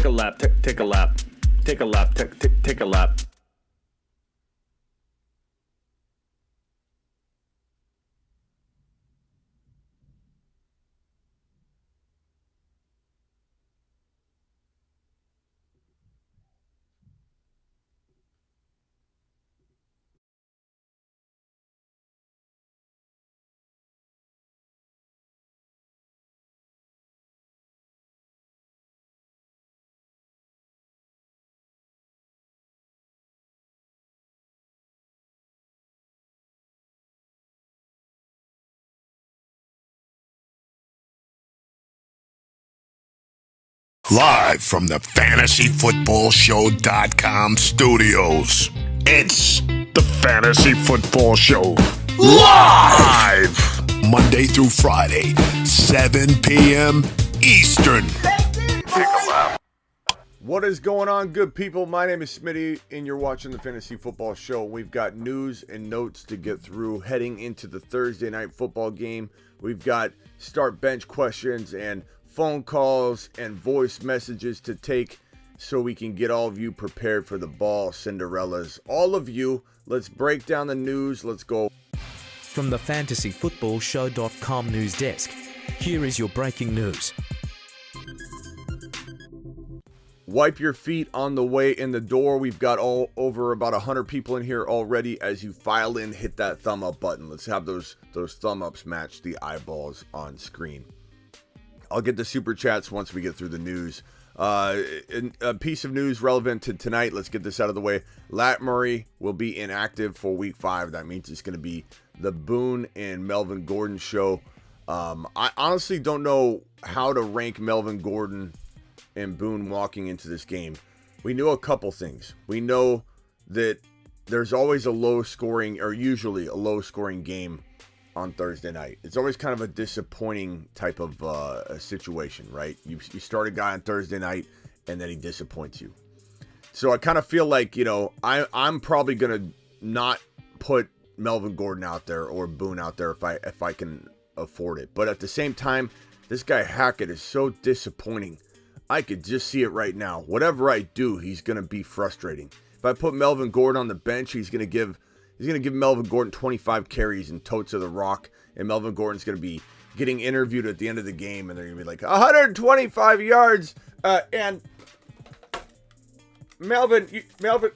a lap, take a lap, take a lap, take a lap. Live from the FantasyFootballShow.com studios, it's the Fantasy Football Show. Live! Monday through Friday, 7 p.m. Eastern. What is going on, good people? My name is Smitty, and you're watching the Fantasy Football Show. We've got news and notes to get through heading into the Thursday night football game. We've got start bench questions and phone calls and voice messages to take so we can get all of you prepared for the ball Cinderellas. All of you, let's break down the news. Let's go. From the FantasyFootballShow.com news desk, here is your breaking news. Wipe your feet on the way in the door. We've got over about 100 people in here already. As you file in, hit that thumb up button. Let's have those thumb ups match the eyeballs on screen. I'll get the super chats once we get through the news. A piece of news relevant to tonight. Let's get this out of the way. Lat Murray will be inactive for week 5. That means it's going to be the Boone and Melvin Gordon show. I honestly don't know how to rank Melvin Gordon and Boone walking into this game. We know a couple things. We know that there's always a low scoring, or usually a low scoring game on Thursday night. It's always kind of a disappointing type of a situation, right? You start a guy on Thursday night and then he disappoints you. So I kind of feel like, I'm probably going to not put Melvin Gordon out there or Boone out there if I can afford it. But at the same time, this guy Hackett is so disappointing. I could just see it right now. Whatever I do, he's going to be frustrating. If I put Melvin Gordon on the bench, he's going to give Melvin Gordon 25 carries and totes of the rock, and Melvin Gordon's going to be getting interviewed at the end of the game, and they're going to be like, 125 yards, and Melvin, you had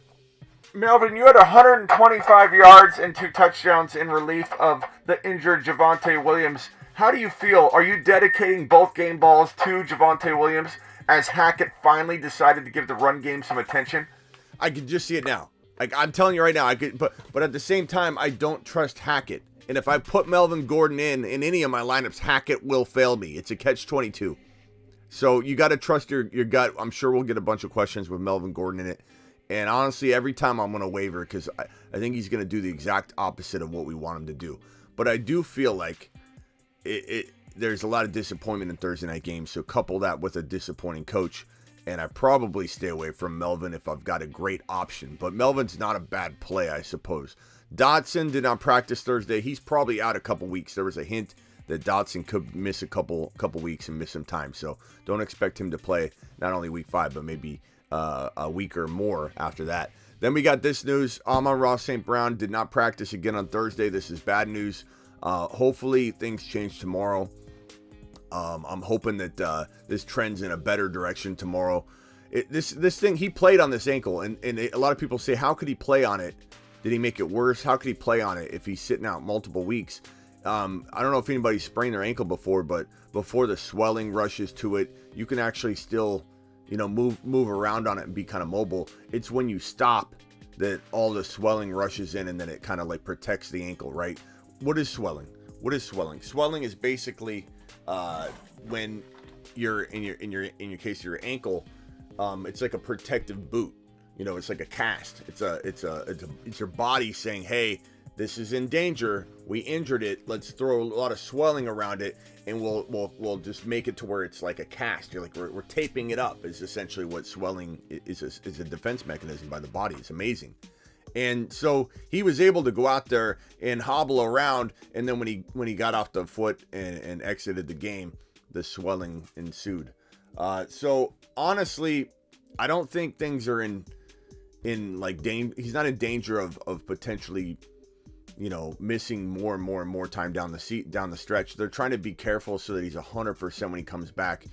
125 yards and 2 touchdowns in relief of the injured Javonte Williams. How do you feel? Are you dedicating both game balls to Javonte Williams as Hackett finally decided to give the run game some attention? I can just see it now. Like, I'm telling you right now, but at the same time, I don't trust Hackett. And if I put Melvin Gordon in any of my lineups, Hackett will fail me. It's a catch-22. So you got to trust your gut. I'm sure we'll get a bunch of questions with Melvin Gordon in it. And honestly, every time I'm going to waver because I think he's going to do the exact opposite of what we want him to do. But I do feel like there's a lot of disappointment in Thursday night games. So couple that with a disappointing coach. And I probably stay away from Melvin if I've got a great option. But Melvin's not a bad play, I suppose. Dotson did not practice Thursday. He's probably out a couple weeks. There was a hint that Dotson could miss a couple weeks and miss some time. So don't expect him to play not only week 5, but maybe a week or more after that. Then we got this news. Amon-Ra St. Brown did not practice again on Thursday. This is bad news. Hopefully things change tomorrow. I'm hoping that this trends in a better direction tomorrow. This thing, he played on this ankle, and a lot of people say, how could he play on it? Did he make it worse? How could he play on it if he's sitting out multiple weeks? I don't know if anybody sprained their ankle before, but before the swelling rushes to it, you can actually still, move around on it and be kind of mobile. It's when you stop that all the swelling rushes in, and then it kind of like protects the ankle, right? What is swelling? Swelling is basically when you're in your case your ankle, it's like a protective boot. It's like a cast. It's your body saying, hey, this is in danger. We injured it. Let's throw a lot of swelling around it, and we'll just make it to where it's like a cast. You're like we're taping it up. Is essentially what swelling is a defense mechanism by the body. It's amazing. And so he was able to go out there and hobble around, and then when he got off the foot and exited the game, the swelling ensued. So honestly, I don't think things are in like danger. He's not in danger of potentially, missing more and more time down the stretch. They're trying to be careful so that he's 100% when he comes back.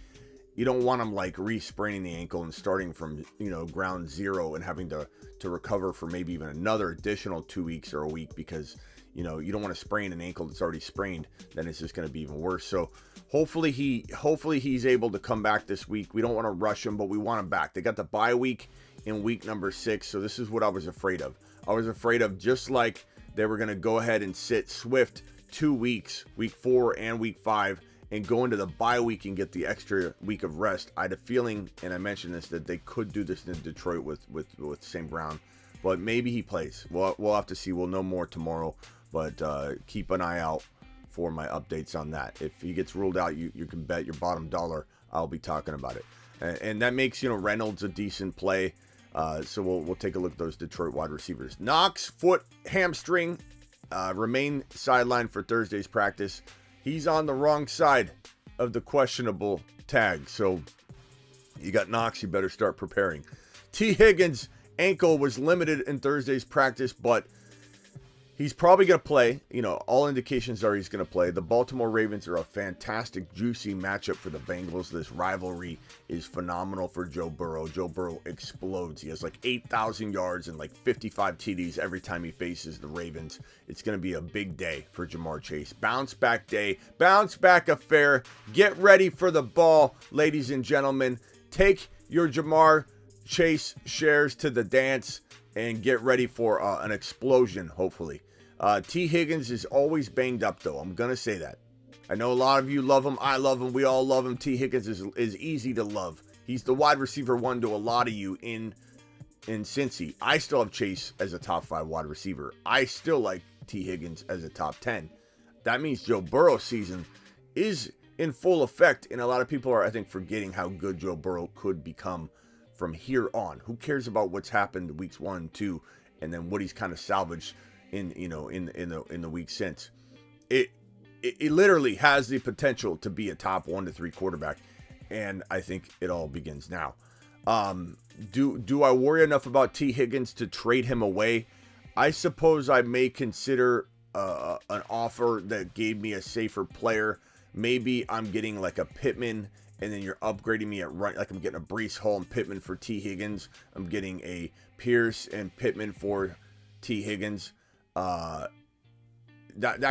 You don't want him like re-spraining the ankle and starting from, ground zero and having to recover for maybe even another additional 2 weeks or a week, because, you don't want to sprain an ankle that's already sprained. Then it's just going to be even worse. So hopefully he's able to come back this week. We don't want to rush him, but we want him back. They got the bye week in week number 6. So this is what I was afraid of. I was afraid of, just like they were going to go ahead and sit Swift 2 weeks, week 4 and week 5, and go into the bye week and get the extra week of rest. I had a feeling, and I mentioned this, that they could do this in Detroit with St. Brown, but maybe he plays. We'll have to see. We'll know more tomorrow, but keep an eye out for my updates on that. If he gets ruled out, you can bet your bottom dollar I'll be talking about it. And that makes, Reynolds a decent play. So we'll take a look at those Detroit wide receivers. Knox, foot, hamstring, remain sidelined for Thursday's practice. He's on the wrong side of the questionable tag. So you got Knox, you better start preparing. T. Higgins' ankle was limited in Thursday's practice, but he's probably going to play. All indications are he's going to play. The Baltimore Ravens are a fantastic, juicy matchup for the Bengals. This rivalry is phenomenal for Joe Burrow. Joe Burrow explodes. He has like 8,000 yards and like 55 TDs every time he faces the Ravens. It's going to be a big day for Jamar Chase. Bounce back day, bounce back affair. Get ready for the ball, ladies and gentlemen. Take your Jamar Chase shares to the dance and get ready for an explosion, hopefully. T. Higgins is always banged up, though. I'm going to say that. I know a lot of you love him. I love him. We all love him. T. Higgins is easy to love. He's the wide receiver 1 to a lot of you in Cincy. I still have Chase as a top 5 wide receiver. I still like T. Higgins as a top 10. That means Joe Burrow's season is in full effect, and a lot of people are, I think, forgetting how good Joe Burrow could become from here on. Who cares about what's happened weeks 1, 2, and then what he's kind of salvaged in the week since? It literally has the potential to be a top 1 to 3 quarterback, and I think it all begins now. Do I worry enough about T. Higgins to trade him away? I suppose I may consider an offer that gave me a safer player. Maybe I'm getting like a Pittman, and then you're upgrading me at right, like I'm getting a Breece Hall and Pittman for T. Higgins. I'm getting a Pierce and Pittman for T. Higgins. That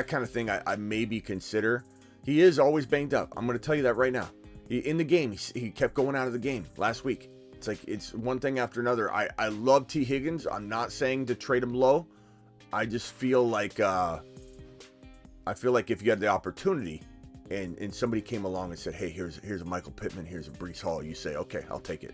kind of thing I maybe consider. He is always banged up. I'm going to tell you that right now. In the game, he kept going out of the game last week. It's like it's one thing after another. I love T. Higgins. I'm not saying to trade him low. I just feel like if you had the opportunity and somebody came along and said, hey, here's a Michael Pittman, here's a Breece Hall, you say, okay, I'll take it.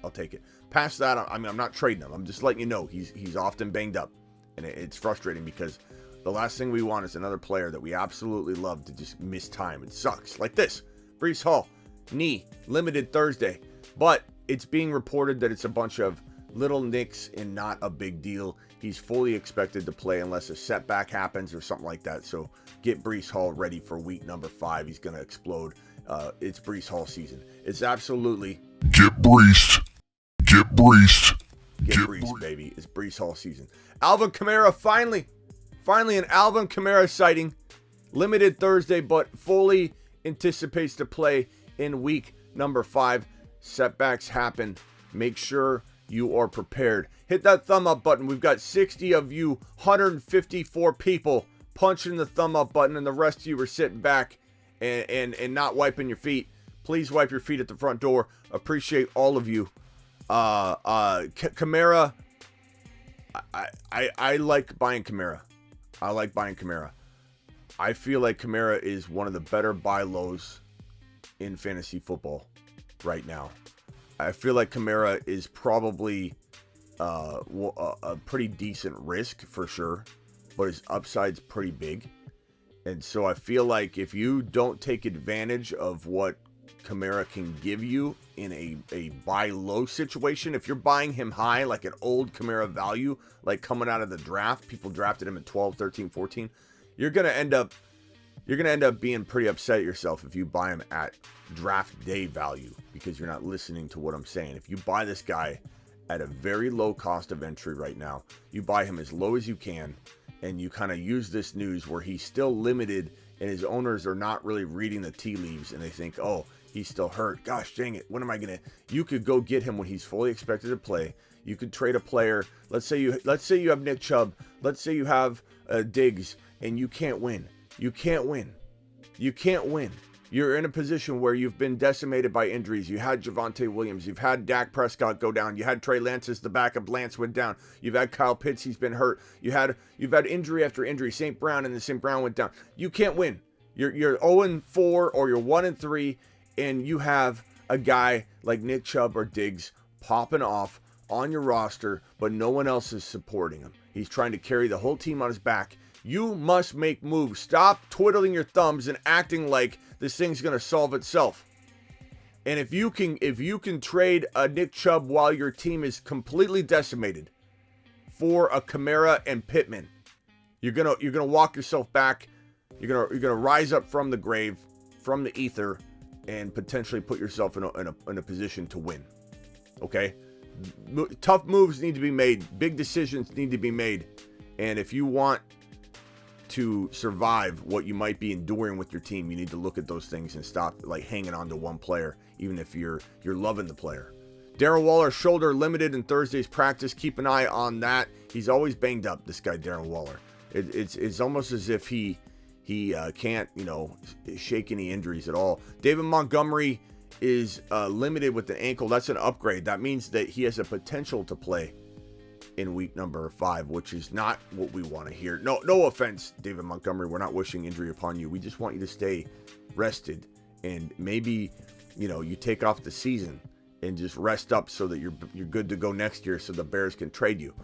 Past that, I'm not trading him. I'm just letting you know he's often banged up. And it's frustrating because the last thing we want is another player that we absolutely love to just miss time. It sucks. Like this, Breece Hall, knee, limited Thursday. But it's being reported that it's a bunch of little nicks and not a big deal. He's fully expected to play unless a setback happens or something like that. So get Breece Hall ready for week number 5. He's going to explode. It's Breece Hall season. It's absolutely... Get Breece. Get Breece. Get Breece, baby. It's Breece Hall season. Alvin Kamara, finally an Alvin Kamara sighting. Limited Thursday, but fully anticipates to play in week number 5. Setbacks happen. Make sure you are prepared. Hit that thumb up button. We've got 60 of you, 154 people punching the thumb up button, and the rest of you are sitting back and not wiping your feet. Please wipe your feet at the front door. Appreciate all of you. Kamara, I like buying Kamara. I feel like Kamara is one of the better buy lows in fantasy football right now. I feel like Kamara is probably a pretty decent risk for sure, but his upside's pretty big. And so I feel like if you don't take advantage of what Kamara can give you in a buy low situation, if you're buying him high, like an old Kamara value, like coming out of the draft, people drafted him at 12, 13, 14, you're going to end up being pretty upset at yourself if you buy him at draft day value, because you're not listening to what I'm saying. If you buy this guy at a very low cost of entry right now. You buy him as low as you can, and you kind of use this news where he's still limited and his owners are not really reading the tea leaves, and they think, oh, he's still hurt. Gosh dang it, when am I gonna? You could go get him when he's fully expected to play. You could trade a player. Let's say you have Nick Chubb. Let's say you have Diggs, and you can't win. You can't win. You can't win. You're in a position where you've been decimated by injuries. You had Javonte Williams. You've had Dak Prescott go down. You had Trey Lance as the backup. Lance went down. You've had Kyle Pitts. He's been hurt. You've had injury after injury. St. Brown, and then St. Brown went down. You can't win. You're 0-4 or you're 1-3, and you have a guy like Nick Chubb or Diggs popping off on your roster, but no one else is supporting him. He's trying to carry the whole team on his back. You must make moves. Stop twiddling your thumbs and acting like this thing's going to solve itself. And if you can trade a Nick Chubb while your team is completely decimated for a Kamara and Pittman, you're going to walk yourself back. You're going to rise up from the grave, from the ether, and potentially put yourself in a position to win. Okay? Tough moves need to be made. Big decisions need to be made. And if you want to survive what you might be enduring with your team, you need to look at those things and stop like hanging on to one player, even if you're loving the player. Darren Waller, shoulder limited in Thursday's practice. Keep an eye on that. He's always banged up, this guy Darren Waller. It's almost as if he can't shake any injuries at all. David Montgomery is limited with an ankle. That's an upgrade. That means that he has a potential to play in week number 5, which is not what we want to hear. No offense, David Montgomery. We're not wishing injury upon you. We just want you to stay rested, and maybe you take off the season and just rest up so that you're good to go next year, so the Bears can trade you.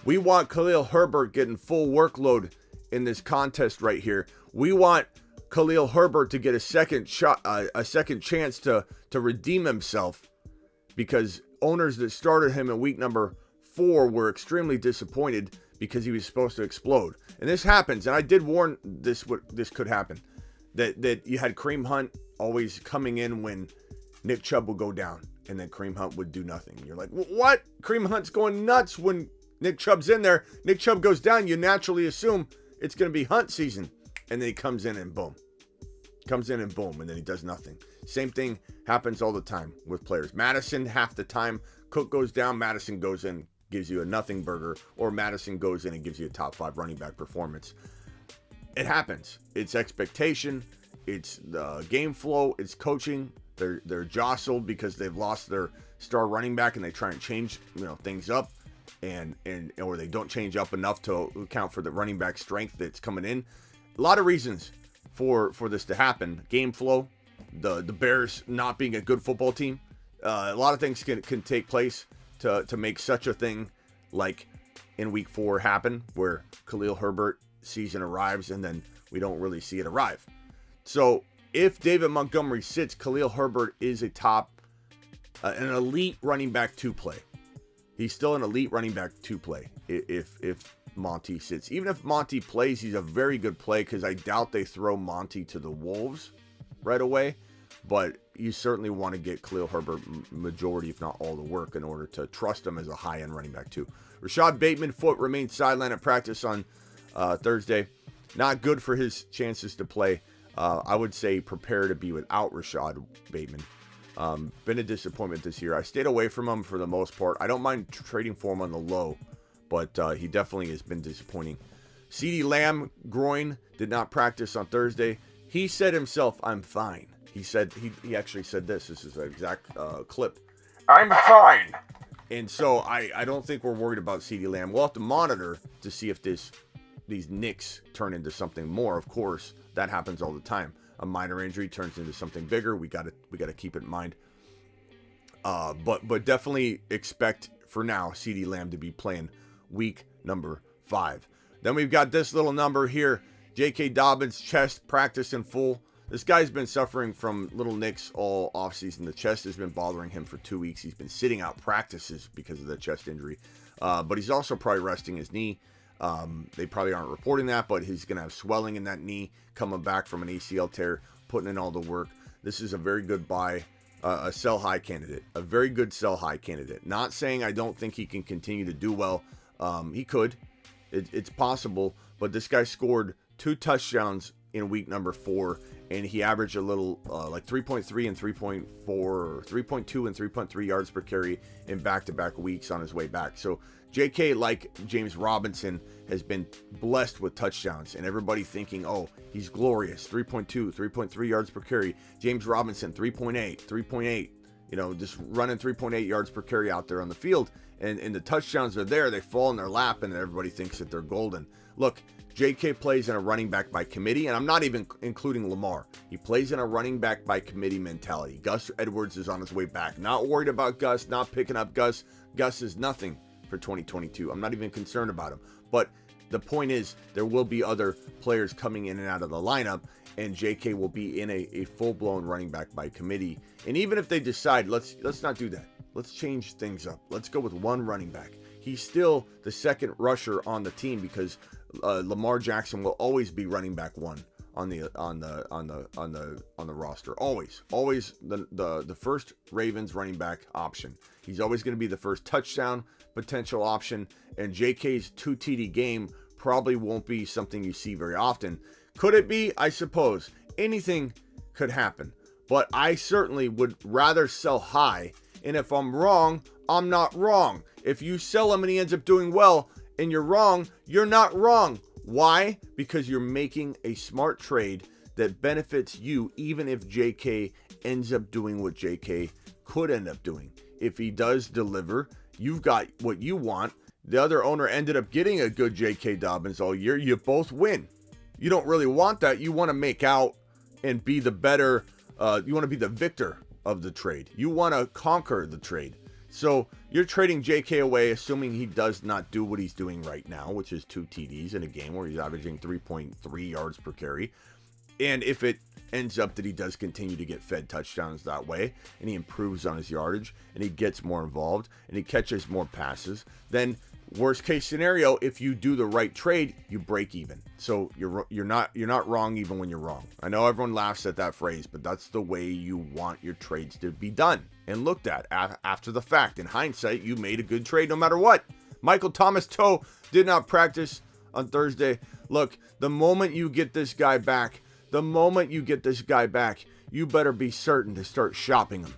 We want Khalil Herbert getting full workload in this contest right here. We want Khalil Herbert to get a second shot, a second chance to redeem himself, because owners that started him in week number 4 were extremely disappointed because he was supposed to explode. And this happens, and I did warn this could happen, that you had Kareem Hunt always coming in when Nick Chubb would go down, and then Kareem Hunt would do nothing. You're like, what? Kareem Hunt's going nuts when Nick Chubb's in there. Nick Chubb goes down, you naturally assume it's going to be Hunt season, and then he comes in and boom, and then he does nothing. Same thing happens all the time with players. Madison, half the time, Cook goes down, Madison goes in, gives you a nothing burger, or Madison goes in and gives you a top 5 running back performance. It happens. It's expectation. It's the game flow. It's coaching. They're jostled because they've lost their star running back, and they try and change things up, or they don't change up enough to account for the running back strength that's coming in. A lot of reasons for this to happen. Game flow, the Bears not being a good football team. A lot of things can take place to make such a thing like in week 4 happen, where Khalil Herbert season arrives and then we don't really see it arrive. So if David Montgomery sits, Khalil Herbert is an elite running back to play. He's still an elite running back to play if Monty sits. Even if Monty plays, he's a very good play, because I doubt they throw Monty to the Wolves right away. But you certainly want to get Khalil Herbert majority, if not all, the work in order to trust him as a high-end running back too. Rashad Bateman foot remains sidelined at practice on Thursday. Not good for his chances to play. I would say prepare to be without Rashad Bateman. Been a disappointment this year. I stayed away from him for the most part. I don't mind trading for him on the low, but he definitely has been disappointing. CeeDee Lamb groin, did not practice on Thursday. He said himself, "I'm fine." He said he actually said this. This is an exact clip. I'm fine. And so I don't think we're worried about CeeDee Lamb. We'll have to monitor to see if these nicks turn into something more. Of course, that happens all the time. A minor injury turns into something bigger. We got to keep it in mind. But definitely expect for now CeeDee Lamb to be playing week number 5. Then we've got this little number here. J.K. Dobbins chest practice in full. This guy's been suffering from little nicks all offseason. The chest has been bothering him for 2 weeks. He's been sitting out practices because of the chest injury. But he's also probably resting his knee. They probably aren't reporting that, but he's going to have swelling in that knee coming back from an ACL tear, putting in all the work. This is a very good buy a sell high candidate, a very good sell high candidate. Not saying I don't think he can continue to do well. He could. It's possible, but this guy scored 2 touchdowns in week number 4, and he averaged a little like 3.3 and 3.4, or 3.2 and 3.3 yards per carry in back-to-back weeks on his way back. So JK, like James Robinson, has been blessed with touchdowns, and everybody thinking, oh, he's glorious, 3.2, 3.3 yards per carry. James Robinson, 3.8, just running 3.8 yards per carry out there on the field, and the touchdowns are there. They fall in their lap, and everybody thinks that they're golden. Look, JK plays in a running back by committee, and I'm not even including Lamar. He plays in a running back by committee mentality. Gus Edwards is on his way back. Not worried about Gus, not picking up Gus. Gus is nothing for 2022. I'm not even concerned about him. But the point is, there will be other players coming in and out of the lineup, and JK will be in a full-blown running back by committee. And even if they decide, let's not do that. Let's change things up. Let's go with one running back. He's still the second rusher on the team, because Lamar Jackson will always be running back 1 on the roster. Always the first Ravens running back option. He's always going to be the first touchdown potential option, and JK's 2 TD game probably won't be something you see very often. Could it be? I suppose anything could happen, but I certainly would rather sell high. And if I'm wrong, I'm not wrong. If you sell him and he ends up doing well and you're wrong, you're not wrong. Why? Because you're making a smart trade that benefits you, even if JK ends up doing what JK could end up doing. If he does deliver, you've got what you want. The other owner ended up getting a good J.K. Dobbins all year. You both win. You don't really want that. You want to make out and be the better. You want to be the victor of the trade. You want to conquer the trade. So you're trading JK away, assuming he does not do what he's doing right now, which is 2 TDs in a game where he's averaging 3.3 yards per carry. And if it ends up that he does continue to get fed touchdowns that way, and he improves on his yardage, and he gets more involved, and he catches more passes, then worst case scenario, if you do the right trade, you break even. So you're not wrong even when you're wrong. I know everyone laughs at that phrase, but that's the way you want your trades to be done and looked at after the fact. In hindsight, you made a good trade no matter what. Michael Thomas Toe did not practice on Thursday. Look, the moment you get this guy back, you better be certain to start shopping him.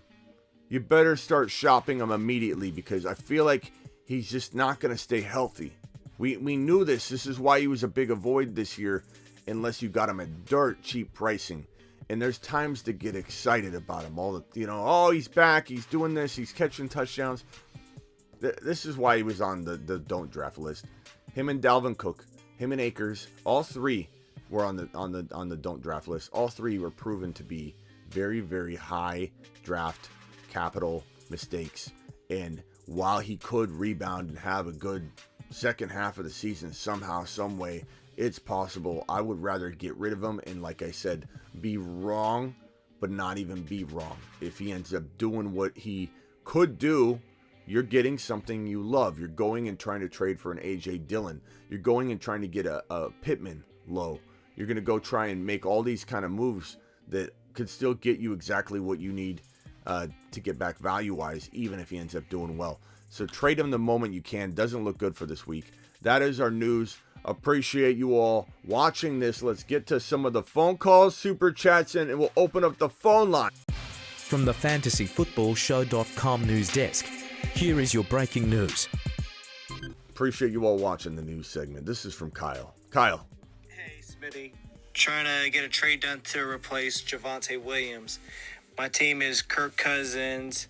You better start shopping him immediately, because I feel like he's just not going to stay healthy. We knew this. This is why he was a big avoid this year, unless you got him at dirt cheap pricing. And there's times to get excited about him. Oh, he's back. He's doing this. He's catching touchdowns. This is why he was on the don't draft list. Him and Dalvin Cook, him and Akers, all 3 were on the don't draft list. All 3 were proven to be very, very high draft capital mistakes. And while he could rebound and have a good second half of the season somehow, some way, it's possible. I would rather get rid of him and, like I said, be wrong, but not even be wrong. If he ends up doing what he could do, you're getting something you love. You're going and trying to trade for an A.J. Dillon. You're going and trying to get a Pittman low. You're going to go try and make all these kind of moves that could still get you exactly what you need to get back value-wise, even if he ends up doing well. So trade him the moment you can. Doesn't look good for this week. That is our news. Appreciate you all watching this. Let's get to some of the phone calls, super chats, and we'll open up the phone line. From the fantasyfootballshow.com news desk, here is your breaking news. Appreciate you all watching the news segment. This is from Kyle. Kyle. Hey, Smitty. Trying to get a trade done to replace Javonte Williams. My team is Kirk Cousins,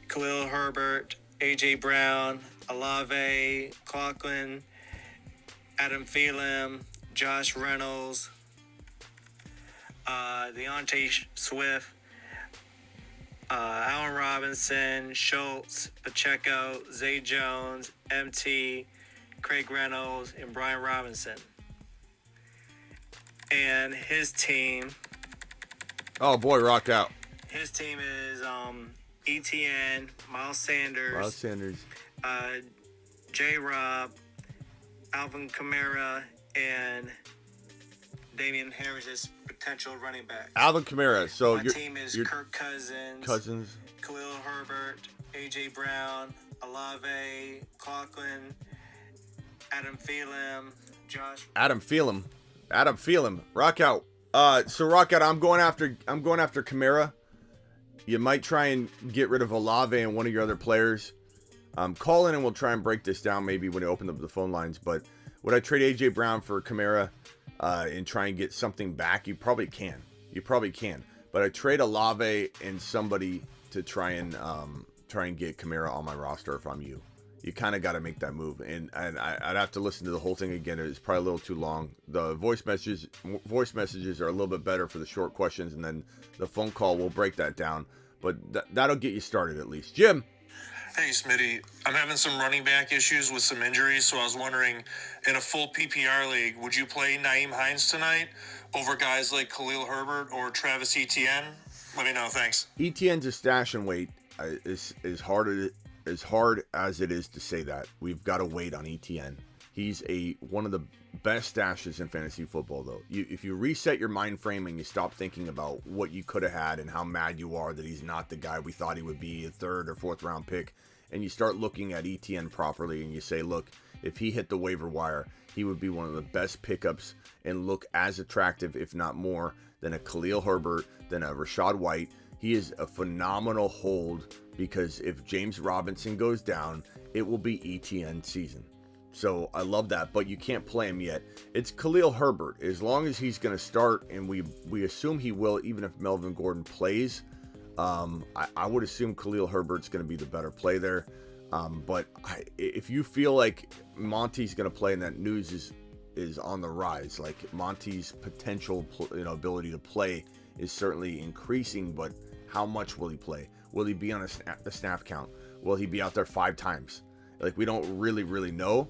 Khalil Herbert, A.J. Brown, Olave, Conklin, Adam Thielen, Josh Reynolds, Deontay Swift, Allen Robinson, Schultz, Pacheco, Zay Jones, MT, Craig Reynolds, and Brian Robinson. And his team... Oh, boy, rock out. His team is ETN, Miles Sanders, J-Rob, Alvin Kamara, and Damian Harris's potential running back. Alvin Kamara. So My team is Kirk Cousins, Khalil Herbert, A.J. Brown, Olave, Conklin, Adam Thielen, Josh. Adam Thielen. Rock out. So rock out. I'm going after Kamara. You might try and get rid of Olave and one of your other players. Call in and we'll try and break this down maybe when I open up the phone lines. But would I trade A.J. Brown for Kamara and try and get something back? You probably can. But I trade Olave and somebody to try and get Kamara on my roster if I'm you. You kind of got to make that move. And I'd have to listen to the whole thing again. It's probably a little too long. The voice messages are a little bit better for the short questions, and then the phone call will break that down. But that'll get you started at least. Jim. Hey, Smitty. I'm having some running back issues with some injuries, so I was wondering, in a full PPR league, would you play Nyheim Hines tonight over guys like Khalil Herbert or Travis Etienne? Let me know. Thanks. Etienne's a stash and wait. As hard as it is to say that, we've got to wait on Etienne. He's one of the best stashes in fantasy football, though. If you reset your mind frame and you stop thinking about what you could have had and how mad you are that he's not the guy we thought he would be, a 3rd or 4th round pick, and you start looking at Etienne properly and you say, look, if he hit the waiver wire, he would be one of the best pickups and look as attractive, if not more, than a Khalil Herbert, than a Rachaad White. He is a phenomenal hold because if James Robinson goes down, it will be Etienne season. So I love that, but you can't play him yet. It's Khalil Herbert. As long as he's going to start, and we assume he will, even if Melvin Gordon plays, I would assume Khalil Herbert's going to be the better play there. But if you feel like Monty's going to play and that news is on the rise, like Monty's potential ability to play is certainly increasing, but how much will he play? Will he be on the snap count? Will he be out there 5 times? Like, we don't really know.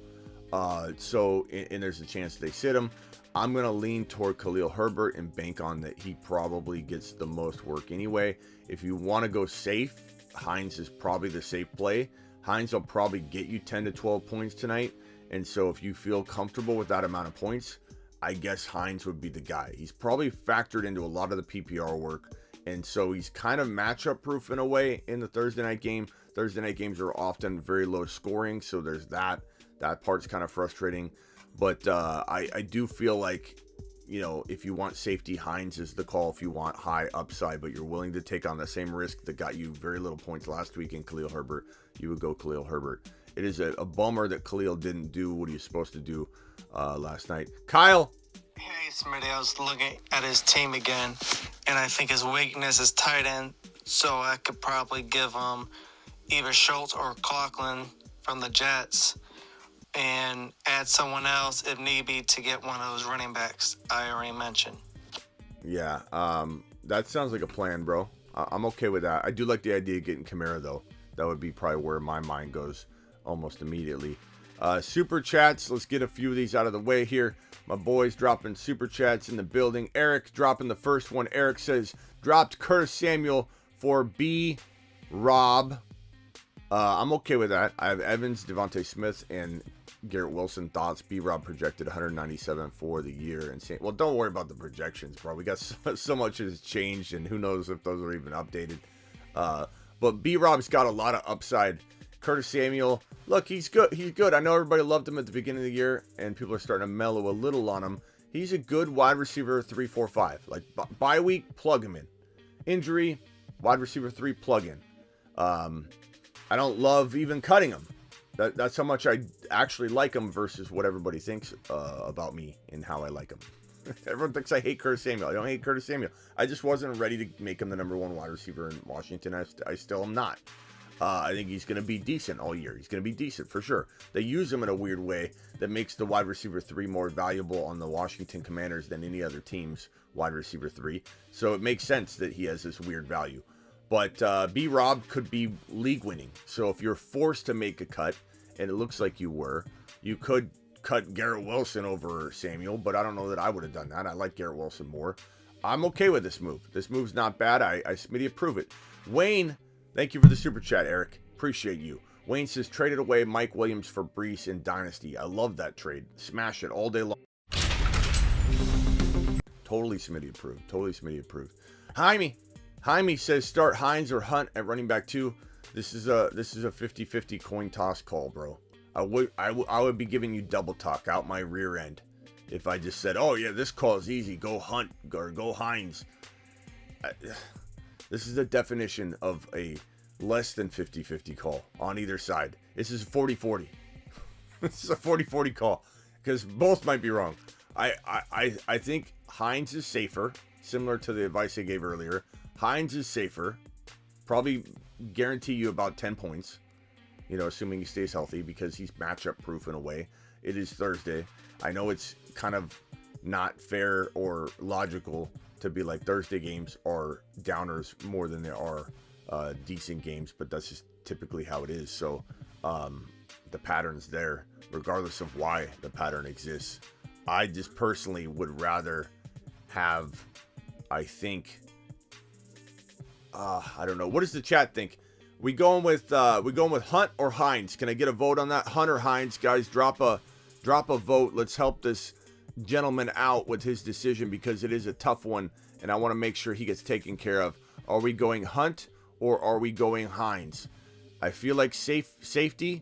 So there's a chance they sit him. I'm going to lean toward Khalil Herbert and bank on that he probably gets the most work anyway. If you want to go safe, Hines is probably the safe play. Hines will probably get you 10 to 12 points tonight. And so if you feel comfortable with that amount of points, I guess Hines would be the guy. He's probably factored into a lot of the PPR work. And so he's kind of matchup proof in a way in the Thursday night game. Thursday night games are often very low scoring, so there's that. That part's kind of frustrating. But I do feel like, if you want safety, Hines is the call. If you want high upside, but you're willing to take on the same risk that got you very little points last week in Khalil Herbert, you would go Khalil Herbert. It is a bummer that Khalil didn't do what he was supposed to do last night. Kyle. Hey, Smitty, I was looking at his team again, and I think his weakness is tight end, so I could probably give him either Schultz or Conklin from the Jets and add someone else if need be to get one of those running backs I already mentioned. Yeah, that sounds like a plan, bro. I'm okay with that. I do like the idea of getting Kamara, though. That would be probably where my mind goes almost immediately. Super chats, let's get a few of these out of the way here. My boys dropping super chats in the building. Eric dropping the first one. Eric says, dropped Curtis Samuel for B. Rob. I'm okay with that. I have Evans, Devontae Smith, and Garrett Wilson thoughts. B. Rob projected 197 for the year. Well, don't worry about the projections, bro. We got so much has changed, and who knows if those are even updated. But B. Rob's got a lot of upside. Curtis Samuel, look, he's good. He's good. I know everybody loved him at the beginning of the year, and people are starting to mellow a little on him. He's a good wide receiver 3, 4, 5. Like, bye week, plug him in. Injury, wide receiver 3, plug in. I don't love even cutting him. That's how much I actually like him versus what everybody thinks about me and how I like him. Everyone thinks I hate Curtis Samuel. I don't hate Curtis Samuel. I just wasn't ready to make him the number 1 wide receiver in Washington. I still am not. I think he's going to be decent all year. He's going to be decent for sure. They use him in a weird way that makes the wide receiver 3 more valuable on the Washington Commanders than any other team's wide receiver 3. So it makes sense that he has this weird value. But B. Rob could be league winning. So if you're forced to make a cut, and it looks like you were, you could cut Garrett Wilson over Samuel, but I don't know that I would have done that. I like Garrett Wilson more. I'm okay with this move. This move's not bad. I Smitty approve it. Wayne, thank you for the super chat, Eric. Appreciate you. Wayne says, traded away Mike Williams for Brees in Dynasty. I love that trade. Smash it all day long. Totally Smitty approved. Totally Smitty approved. Jaime says start Hines or Hunt at running back 2. This is a 50-50 coin toss call, bro. I would be giving you double talk out my rear end if I just said, oh yeah, this call is easy, go Hunt or go Hines. This is the definition of a less than 50-50 call on either side. This is 40-40. This is a 40-40 call because both might be wrong. I think Hines is safer, similar to the advice I gave earlier. Hines is safer, probably guarantee you about 10 points, assuming he stays healthy because he's matchup proof in a way. It is Thursday. I know it's kind of not fair or logical to be like Thursday games are downers more than there are decent games, but that's just typically how it is. So the pattern's there, regardless of why the pattern exists. I just personally would rather have, I think, I don't know. What does the chat think? We going with Hunt or Hines? Can I get a vote on that? Hunt or Hines, guys? Drop a vote. Let's help this gentleman out with his decision because it is a tough one, and I want to make sure he gets taken care of. Are we going Hunt or are we going Hines? I feel like safety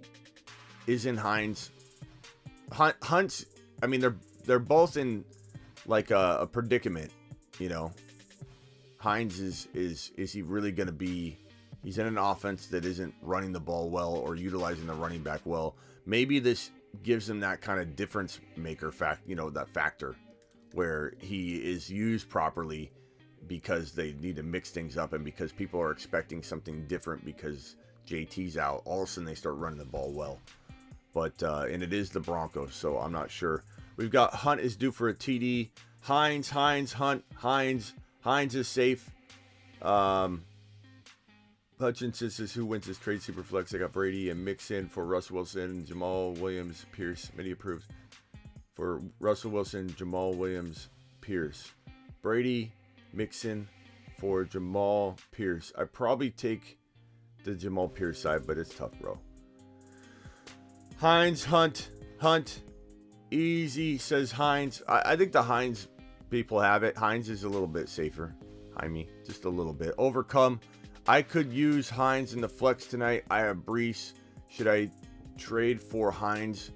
is in Hines. Hunt's, I mean, they're both in like a predicament, Hines is he really going to be, he's in an offense that isn't running the ball well or utilizing the running back well. Maybe this gives him that kind of difference maker that factor where he is used properly because they need to mix things up and because people are expecting something different because JT's out. All of a sudden they start running the ball well. But, and it is the Broncos, so I'm not sure. We've got Hunt is due for a TD. Hines, Hunt, Hines. Hines is safe. Hutchinson says, who wins this trade Superflex? I got Brady and Mixon for Russell Wilson, Jamal Williams, Pierce. Many approved. For Russell Wilson, Jamal Williams, Pierce. Brady, Mixon for Jamal Pierce. I probably take the Jamal Pierce side, but it's tough, bro. Hines, Hunt. Easy, says Hines. I think the Hines people have it. Hines is a little bit safer. Jaime, just a little bit. Overcome. I could use Hines in the flex tonight. I have Brees. Should I trade for Hines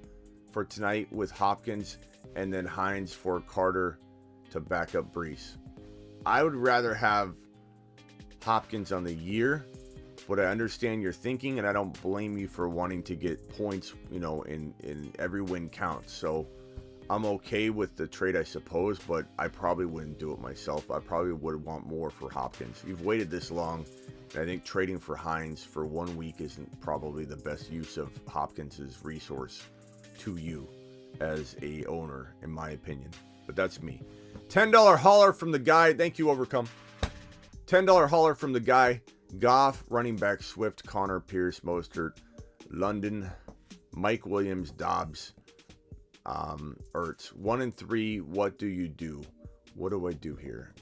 for tonight with Hopkins and then Hines for Carter to back up Brees? I would rather have Hopkins on the year, but I understand your thinking, and I don't blame you for wanting to get points, in every win counts. So I'm okay with the trade, I suppose, but I probably wouldn't do it myself. I probably would want more for Hopkins. You've waited this long, and I think trading for Hines for 1 week isn't probably the best use of Hopkins's resource to you as a owner, in my opinion. But that's me. $10 holler from the guy. Thank you, Overcome. $10 holler from the guy. Goff, running back, Swift, Connor, Pierce, Mostert, London, Mike Williams, Dobbs, Ertz. 1 and 3. What do you do? What do I do here?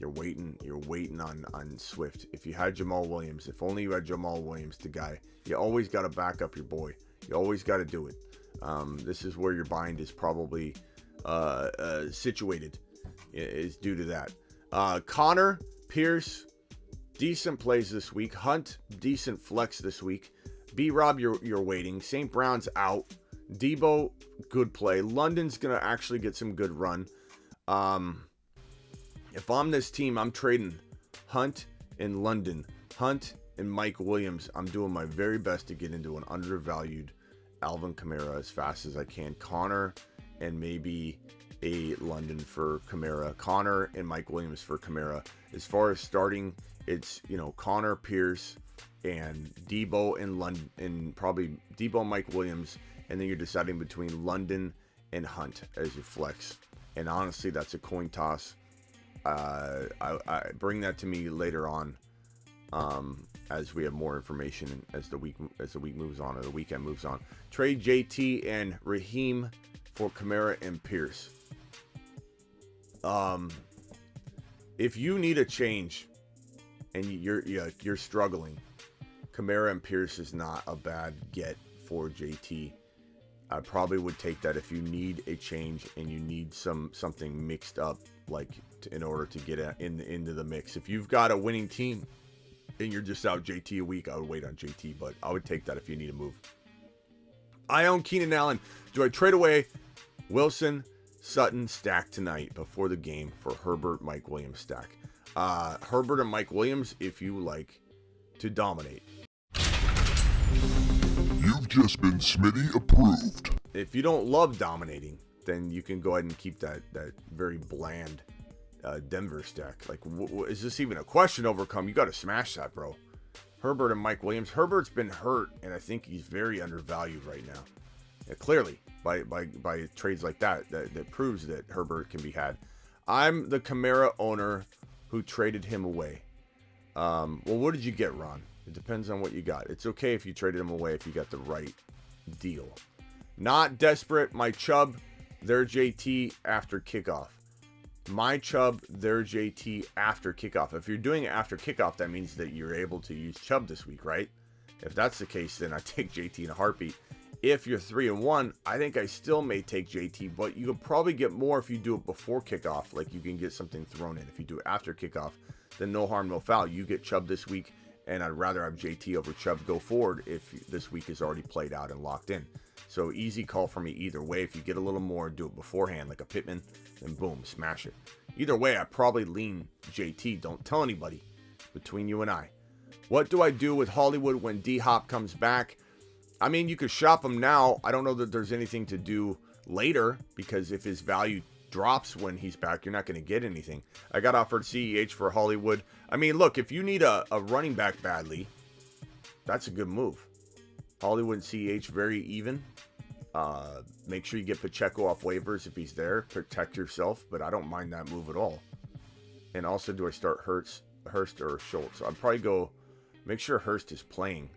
You're waiting on Swift. If you had Jamal Williams, if only you had Jamal Williams, the guy, you always got to back up your boy. You always got to do it. This is where your bind is probably situated, is due to that. Connor, Pierce, decent plays this week. Hunt, decent flex this week. B-Rob, you're waiting. St. Brown's out. Debo, good play. London's going to actually get some good run. If I'm this team, I'm trading Hunt and London. Hunt and Mike Williams. I'm doing my very best to get into an undervalued Alvin Kamara as fast as I can. Connor and maybe a London for Kamara. Connor and Mike Williams for Kamara. As far as starting, it's, Connor, Pierce, and Debo and London, and probably Debo, Mike Williams, and then you're deciding between London and Hunt as your flex. And honestly, that's a coin toss. I bring that to me later on, as we have more information as the week moves on, or the weekend moves on. Trade JT and Raheem for Kamara and Pierce. If you need a change and you're struggling, Kamara and Pierce is not a bad get for JT. I probably would take that if you need a change and you need something mixed up, like in order to get into the mix. If you've got a winning team and you're just out JT a week, I would wait on JT, but I would take that if you need a move. I own Keenan Allen. Do I trade away Wilson, Sutton stack tonight before the game for Herbert, Mike Williams stack? Herbert and Mike Williams, if you like to dominate. You've just been Smitty approved. If you don't love dominating, then you can go ahead and keep that very bland Denver stack. Like, is this even a question to overcome? You got to smash that, bro. Herbert and Mike Williams. Herbert's been hurt, and I think he's very undervalued right now. Yeah, clearly, by trades like that proves that Herbert can be had. I'm the Kamara owner who traded him away. Well, what did you get, Ron? It depends on what you got. It's okay if you traded him away if you got the right deal. Not desperate. My Chubb, their JT after kickoff. My Chubb, their JT after kickoff. If you're doing it after kickoff, that means that you're able to use Chubb this week, right? If that's the case, then I take JT in a heartbeat. If you're 3-1, I think I still may take JT, but you could probably get more if you do it before kickoff. Like, you can get something thrown in. If you do it after kickoff, then no harm, no foul. You get Chubb this week, and I'd rather have JT over Chubb go forward if this week is already played out and locked in. So easy call for me either way. If you get a little more, do it beforehand like a Pittman, then boom, smash it. Either way, I probably lean JT. Don't tell anybody between you and I. What do I do with Hollywood when D-Hop comes back? I mean, you could shop him now. I don't know that there's anything to do later, because if his value drops when he's back, you're not going to get anything. I got offered CEH for Hollywood. I mean, look, if you need a running back badly, that's a good move. Hollywood and CEH very even. Make sure you get Pacheco off waivers if he's there. Protect yourself, but I don't mind that move at all. And also, do I start Hurst or Schultz? I'd probably go, make sure Hurst is playing.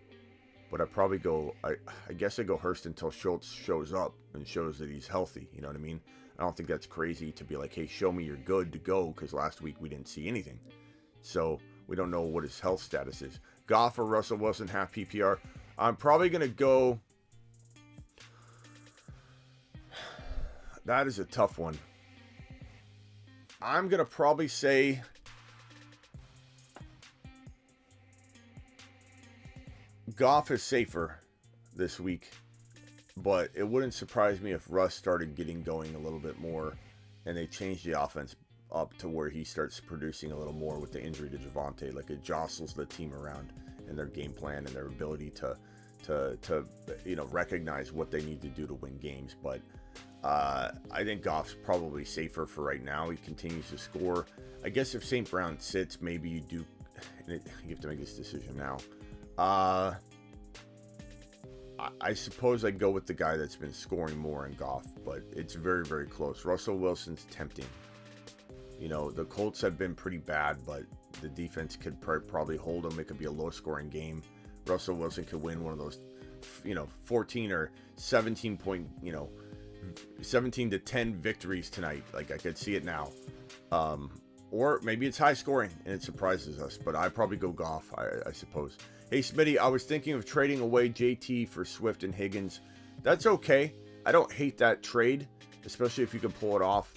But I'd probably go, I guess I go Hurst until Schultz shows up and shows that he's healthy. You know what I mean? I don't think that's crazy to be like, hey, show me you're good to go, because last week we didn't see anything. So we don't know what his health status is. Goff or Russell Wilson, half PPR. I'm probably going to go. That is a tough one. I'm going to probably say Goff is safer this week, but it wouldn't surprise me if Russ started getting going a little bit more and they changed the offense up to where he starts producing a little more with the injury to Javonte. Like, it jostles the team around and their game plan and their ability to recognize what they need to do to win games. But I think Goff's probably safer for right now. He continues to score. I guess if St. Brown sits, maybe you do. You have to make this decision now. I suppose I'd go with the guy that's been scoring more in Goff, but it's very, very close. Russell Wilson's tempting. You know, the Colts have been pretty bad, but the defense could probably hold them. It could be a low-scoring game. Russell Wilson could win one of those, 14 or 17 point, 17 to 10 victories tonight. Like, I could see it now. Or maybe it's high scoring and it surprises us, but I'd probably go Goff, I suppose. Hey, Smitty, I was thinking of trading away JT for Swift and Higgins. That's okay. I don't hate that trade, especially if you can pull it off.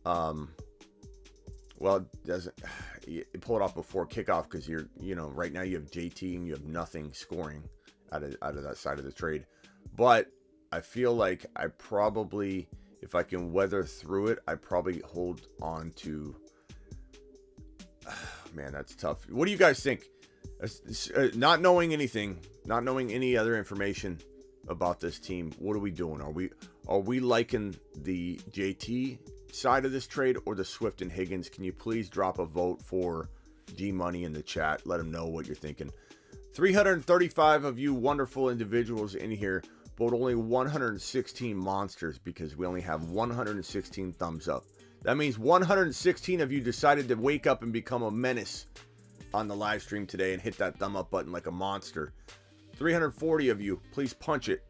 Well, it doesn't. You pull it off before kickoff because you're, right now you have JT and you have nothing scoring out of that side of the trade. But I feel like I probably, if I can weather through it, I probably hold on to. Man, that's tough. What do you guys think? Not knowing anything, not knowing any other information about this team, what are we doing? Are we liking the JT side of this trade or the Swift and Higgins? Can you please drop a vote for G Money in the chat? Let them know what you're thinking. 335 of you wonderful individuals in here, but only 116 monsters because we only have 116 thumbs up. That means 116 of you decided to wake up and become a menace on the live stream today and hit that thumb up button like a monster. 340 of you, please punch it.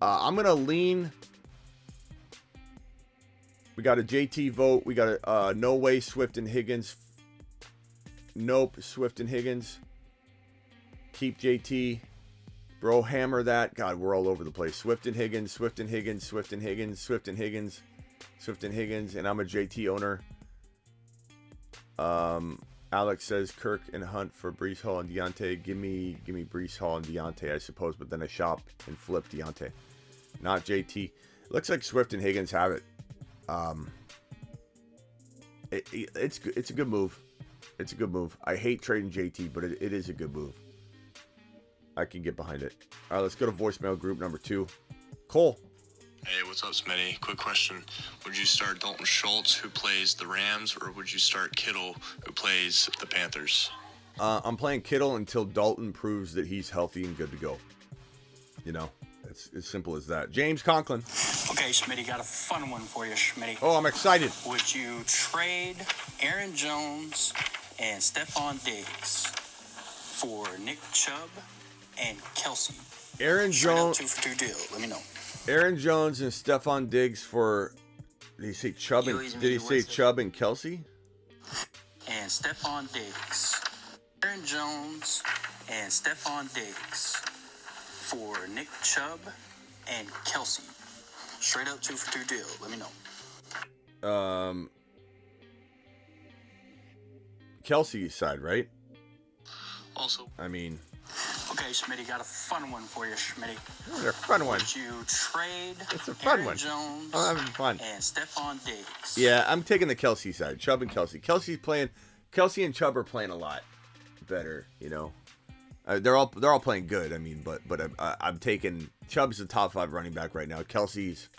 I'm going to lean. We got a JT vote. We got a no way Swift and Higgins. Nope, Swift and Higgins. Keep JT. Bro, hammer that. God, we're all over the place. Swift and Higgins, Swift and Higgins, Swift and Higgins, Swift and Higgins, Swift and Higgins, and I'm a JT owner. Alex says Kirk and Hunt for Brees Hall and Deontay. Give me Brees Hall and Deontay, I suppose, but then I shop and flip Deontay. Not JT. Looks like Swift and Higgins have it. It's a good move. It's a good move. I hate trading JT, but it is a good move. I can get behind it. All right, let's go to voicemail group number 2. Cole. Hey, what's up, Smitty? Quick question. Would you start Dalton Schultz, who plays the Rams, or would you start Kittle, who plays the Panthers? I'm playing Kittle until Dalton proves that he's healthy and good to go. You know, it's as simple as that. James Conklin. Okay, Smitty, got a fun one for you, Smitty. Oh, I'm excited. Would you trade Aaron Jones and Stephon Diggs for Nick Chubb and Kelsey? Aaron Jones. 2 for 2 deal. Let me know. Aaron Jones and Stephon Diggs for. Did he say Chubb and Kelsey? And Stephon Diggs. Aaron Jones and Stephon Diggs for Nick Chubb and Kelsey. Straight up 2 for 2 deal. Let me know. Kelsey's side, right? Also, I mean. Okay, Schmitty, got a fun one for you, Schmitty. They're a fun one. Would you trade It's a fun Aaron one. Jones I'm having fun. and Stephon Diggs? Yeah, I'm taking the Kelsey side. Chubb and Kelsey. Kelsey and Chubb are playing a lot better. You know, they're all playing good. I mean, but I'm taking Chubb's the top 5 running back right now. Kelsey's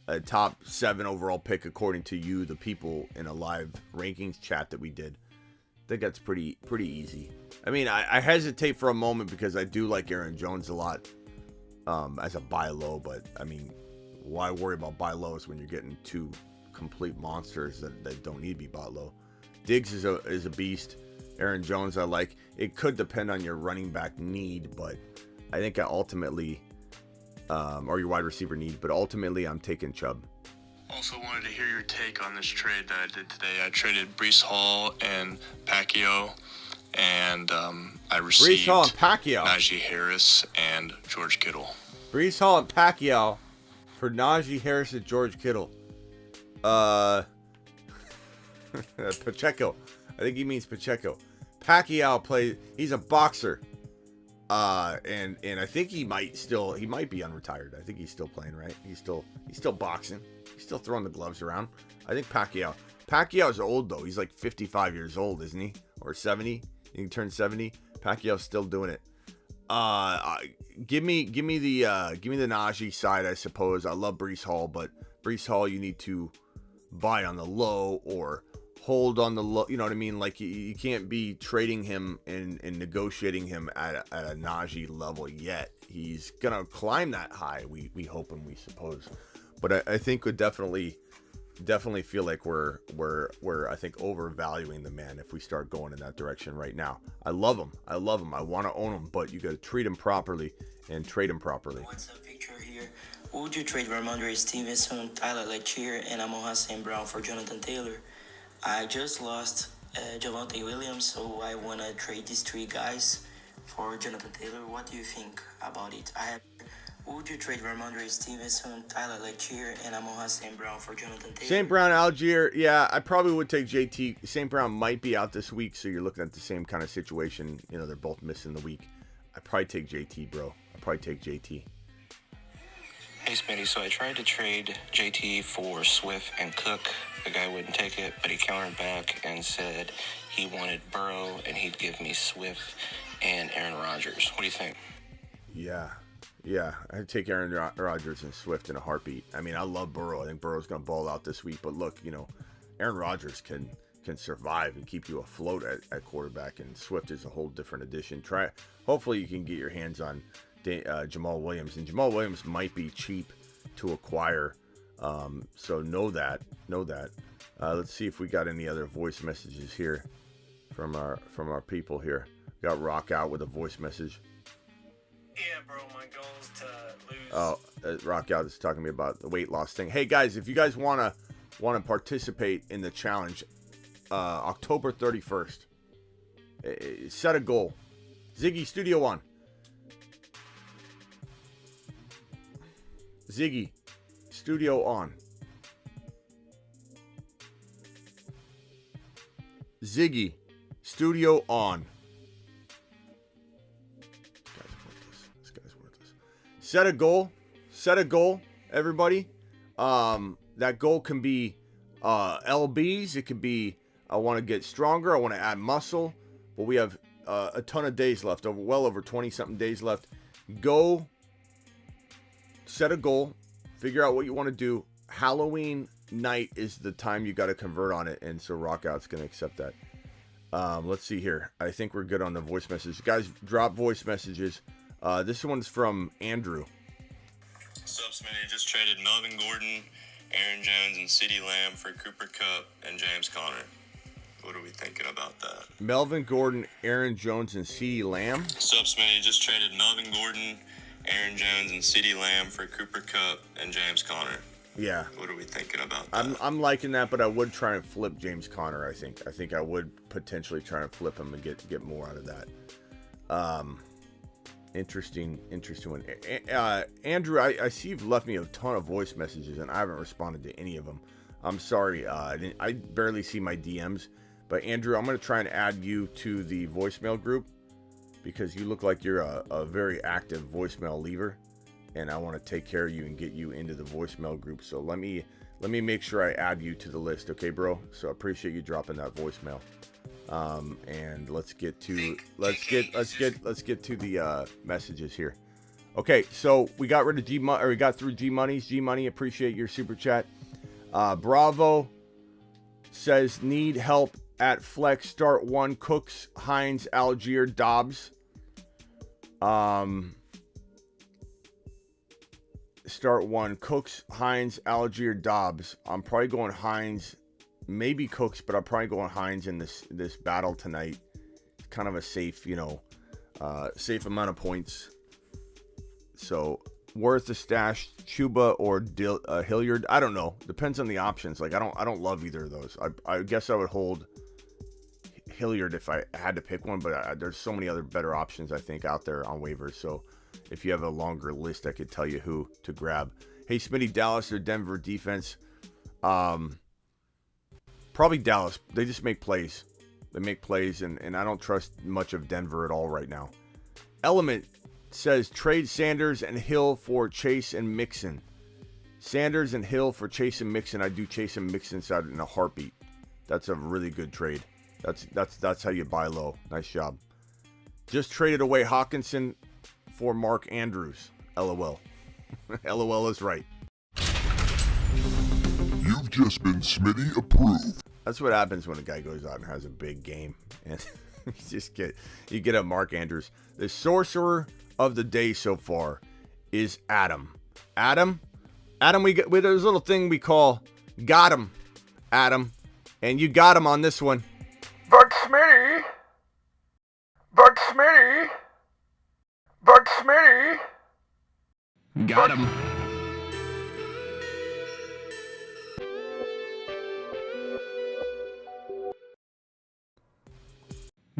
a top 7 overall pick according to you, the people in a live rankings chat that we did. I think that's pretty easy. I mean, I hesitate for a moment because I do like Aaron Jones a lot as a buy low, but I mean, why worry about buy lows when you're getting 2 complete monsters that don't need to be bought low? Diggs is a beast. Aaron Jones I like. It could depend on your running back need, but I think ultimately, or your wide receiver need, but ultimately I'm taking Chubb. Also wanted to hear your take on this trade that I did today. I traded Brees Hall and Pacquiao, and I received Brees Hall and Pacquiao. Najee Harris and George Kittle. Brees Hall and Pacquiao for Najee Harris and George Kittle. Pacheco. I think he means Pacheco. Pacquiao he's a boxer. And I think he might be unretired. I think he's still playing, right? He's still boxing. He's still throwing the gloves around. I think Pacquiao's old though. He's like 55 years old, isn't he? Or 70? He can turn 70. Pacquiao's still doing it. Give me the Najee side, I suppose. I love Brees Hall, but Brees Hall you need to buy on the low or hold on the low. You know what I mean? Like you can't be trading him and negotiating him at a Najee level yet. He's gonna climb that high. We hope and we suppose. But I think would definitely feel like we're I think overvaluing the man if we start going in that direction right now. I love him. I want to own him, but you got to treat him properly and trade him properly. What's up, Victor here? Would you trade Ramondre Stevenson, Tyler Letchier, and Amon St. Brown for Jonathan Taylor? I just lost Javonte Williams, so I want to trade these 3 guys for Jonathan Taylor. What do you think about it? Would you trade Ramondre Stevenson, Tyler Letchier, and Amon St. Brown for Jonathan Taylor? St. Brown, Algier, yeah, I probably would take JT. St. Brown might be out this week, so you're looking at the same kind of situation. You know, they're both missing the week. I'd probably take JT, bro. I'd probably take JT. Hey, Smitty, so I tried to trade JT for Swift and Cook. The guy wouldn't take it, but he countered back and said he wanted Burrow and he'd give me Swift and Aaron Rodgers. What do you think? Yeah, I'd take Aaron Rodgers and Swift in a heartbeat. I mean, I love Burrow. I think Burrow's going to ball out this week. But look, you know, Aaron Rodgers can survive and keep you afloat at quarterback, and Swift is a whole different addition. Hopefully you can get your hands on Jamal Williams, and Jamal Williams might be cheap to acquire. So know that. Let's see if we got any other voice messages here from our people here. Got Rock out with a voice message. Yeah, bro, my goal is to lose. Oh, Rock out is talking to me about the weight loss thing. Hey guys, if you guys want to participate in the challenge, October 31st, set a goal. Ziggy Studio One. Ziggy, studio on. Ziggy, studio on. This guy's worthless. Set a goal. Set a goal, everybody. That goal can be LBs. It could be I want to get stronger. I want to add muscle. But we have a ton of days left. Well over 20-something days left. Go set a goal. Figure out what you want to do. Halloween night is the time you got to convert on it. And so Rockout's going to accept that. Let's see here. I think we're good on the voice messages. Guys, drop voice messages. This one's from Andrew. Sup, Smitty? Just traded Melvin Gordon, Aaron Jones, and CeeDee Lamb for Cooper Kupp and James Conner. What are we thinking about that? Melvin Gordon, Aaron Jones, and CeeDee Lamb. Sup, Smitty? Just traded Melvin Gordon, Aaron Jones, and CeeDee Lamb for Cooper Kupp and James Conner. Yeah. What are we thinking about that? I'm liking that, but I would try and flip James Conner, I think. I think I would potentially try and flip him and get more out of that. Interesting one. Andrew, I see you've left me a ton of voice messages, and I haven't responded to any of them. I'm sorry. I barely see my DMs. But Andrew, I'm going to try and add you to the voicemail group because you look like you're a very active voicemail leaver. And I want to take care of you and get you into the voicemail group. So let me make sure I add you to the list, okay, bro? So I appreciate you dropping that voicemail. And let's get to the messages here. Okay, so we got rid of G Money, or we got through G Money's. G Money, appreciate your super chat. Bravo says need help at flex. Start one. Cooks, Hines, Algier, Dobbs. Start one. Cooks, Hines, Algier, Dobbs. I'm probably going Hines, maybe Cooks, but I'm probably going Hines in this battle tonight. It's kind of a safe, safe amount of points. So worth the stash, Chuba or Hilliard. I don't know. Depends on the options. Like I don't love either of those. I guess I would hold Hilliard if I had to pick one, but there's so many other better options I think out there on waivers. So if you have a longer list, I could tell you who to grab. Hey, Smitty, Dallas or Denver defense? Probably Dallas. They just make plays. They make plays, and I don't trust much of Denver at all right now. Element says trade Sanders and Hill for Chase and Mixon. Sanders and Hill for Chase and Mixon. I do Chase and Mixon side in a heartbeat. That's a really good trade. That's how you buy low. Nice job. Just traded away Hawkinson for Mark Andrews. LOL. LOL is right. You've just been Smitty approved. That's what happens when a guy goes out and has a big game. And you get a Mark Andrews. The sorcerer of the day so far is Adam. Adam, we got with this little thing we call got him. Adam. And you got him on this one. But Smitty. Got him.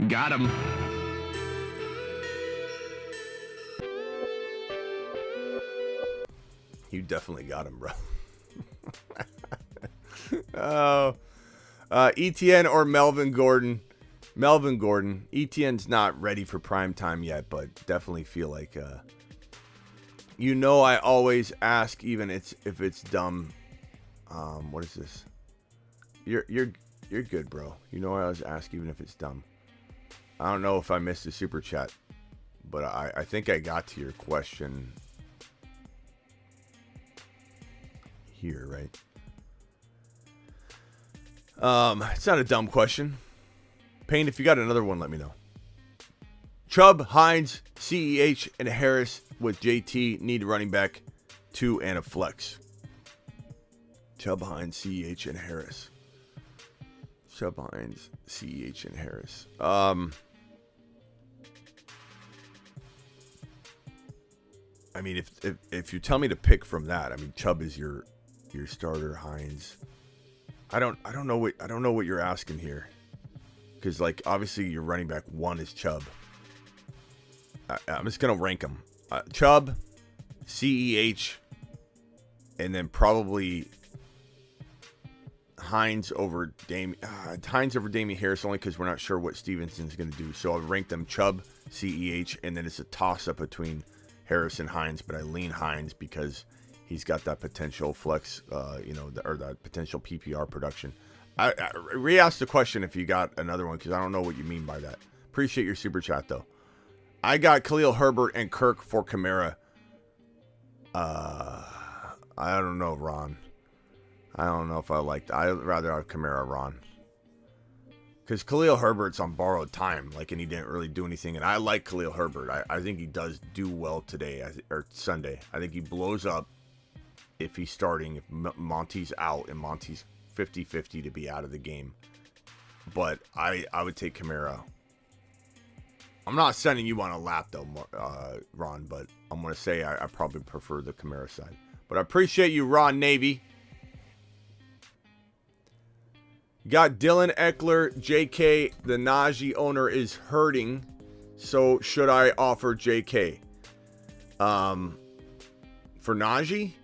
Got him. You definitely got him, bro. Oh. ETN or Melvin Gordon? Melvin Gordon. ETN's not ready for prime time yet, but definitely feel like I always ask, even if it's dumb. What is this? You're good, bro. I always ask, even if it's dumb. I don't know if I missed a super chat, but I think I got to your question here, right? It's not a dumb question. Payne, if you got another one, let me know. Chubb, Hines, CEH, and Harris with JT need running back 2 and a flex. Chubb, Hines, CEH, and Harris. Chubb, Hines, CEH, and Harris. I mean, if you tell me to pick from that, I mean, Chubb is your starter. Hines. I don't know what you're asking here, because like obviously your running back 1 is Chubb. I'm just gonna rank them: Chubb, CEH, and then probably Hines over Damian Harris, only because we're not sure what Stevenson's going to do. So I'll rank them Chubb, CEH, and then it's a toss-up between Harris and Hines, but I lean Hines because he's got that potential flex, or that potential PPR production. I re-asked the question if you got another one, because I don't know what you mean by that. Appreciate your super chat, though. I got Khalil Herbert and Kirk for Kamara. I don't know, Ron. I don't know if I like that. I'd rather have Kamara, Ron. Because Khalil Herbert's on borrowed time, and he didn't really do anything. And I like Khalil Herbert. I think he does do well today, or Sunday. I think he blows up if he's starting, if Monty's out, and Monty's 50-50 to be out of the game. But I would take Kamara. I'm not sending you on a lap, though, Ron, but I'm going to say I probably prefer the Kamara side. But I appreciate you, Ron Navy. Got Dylan Eckler, JK. The Najee owner is hurting. So should I offer JK? For Najee?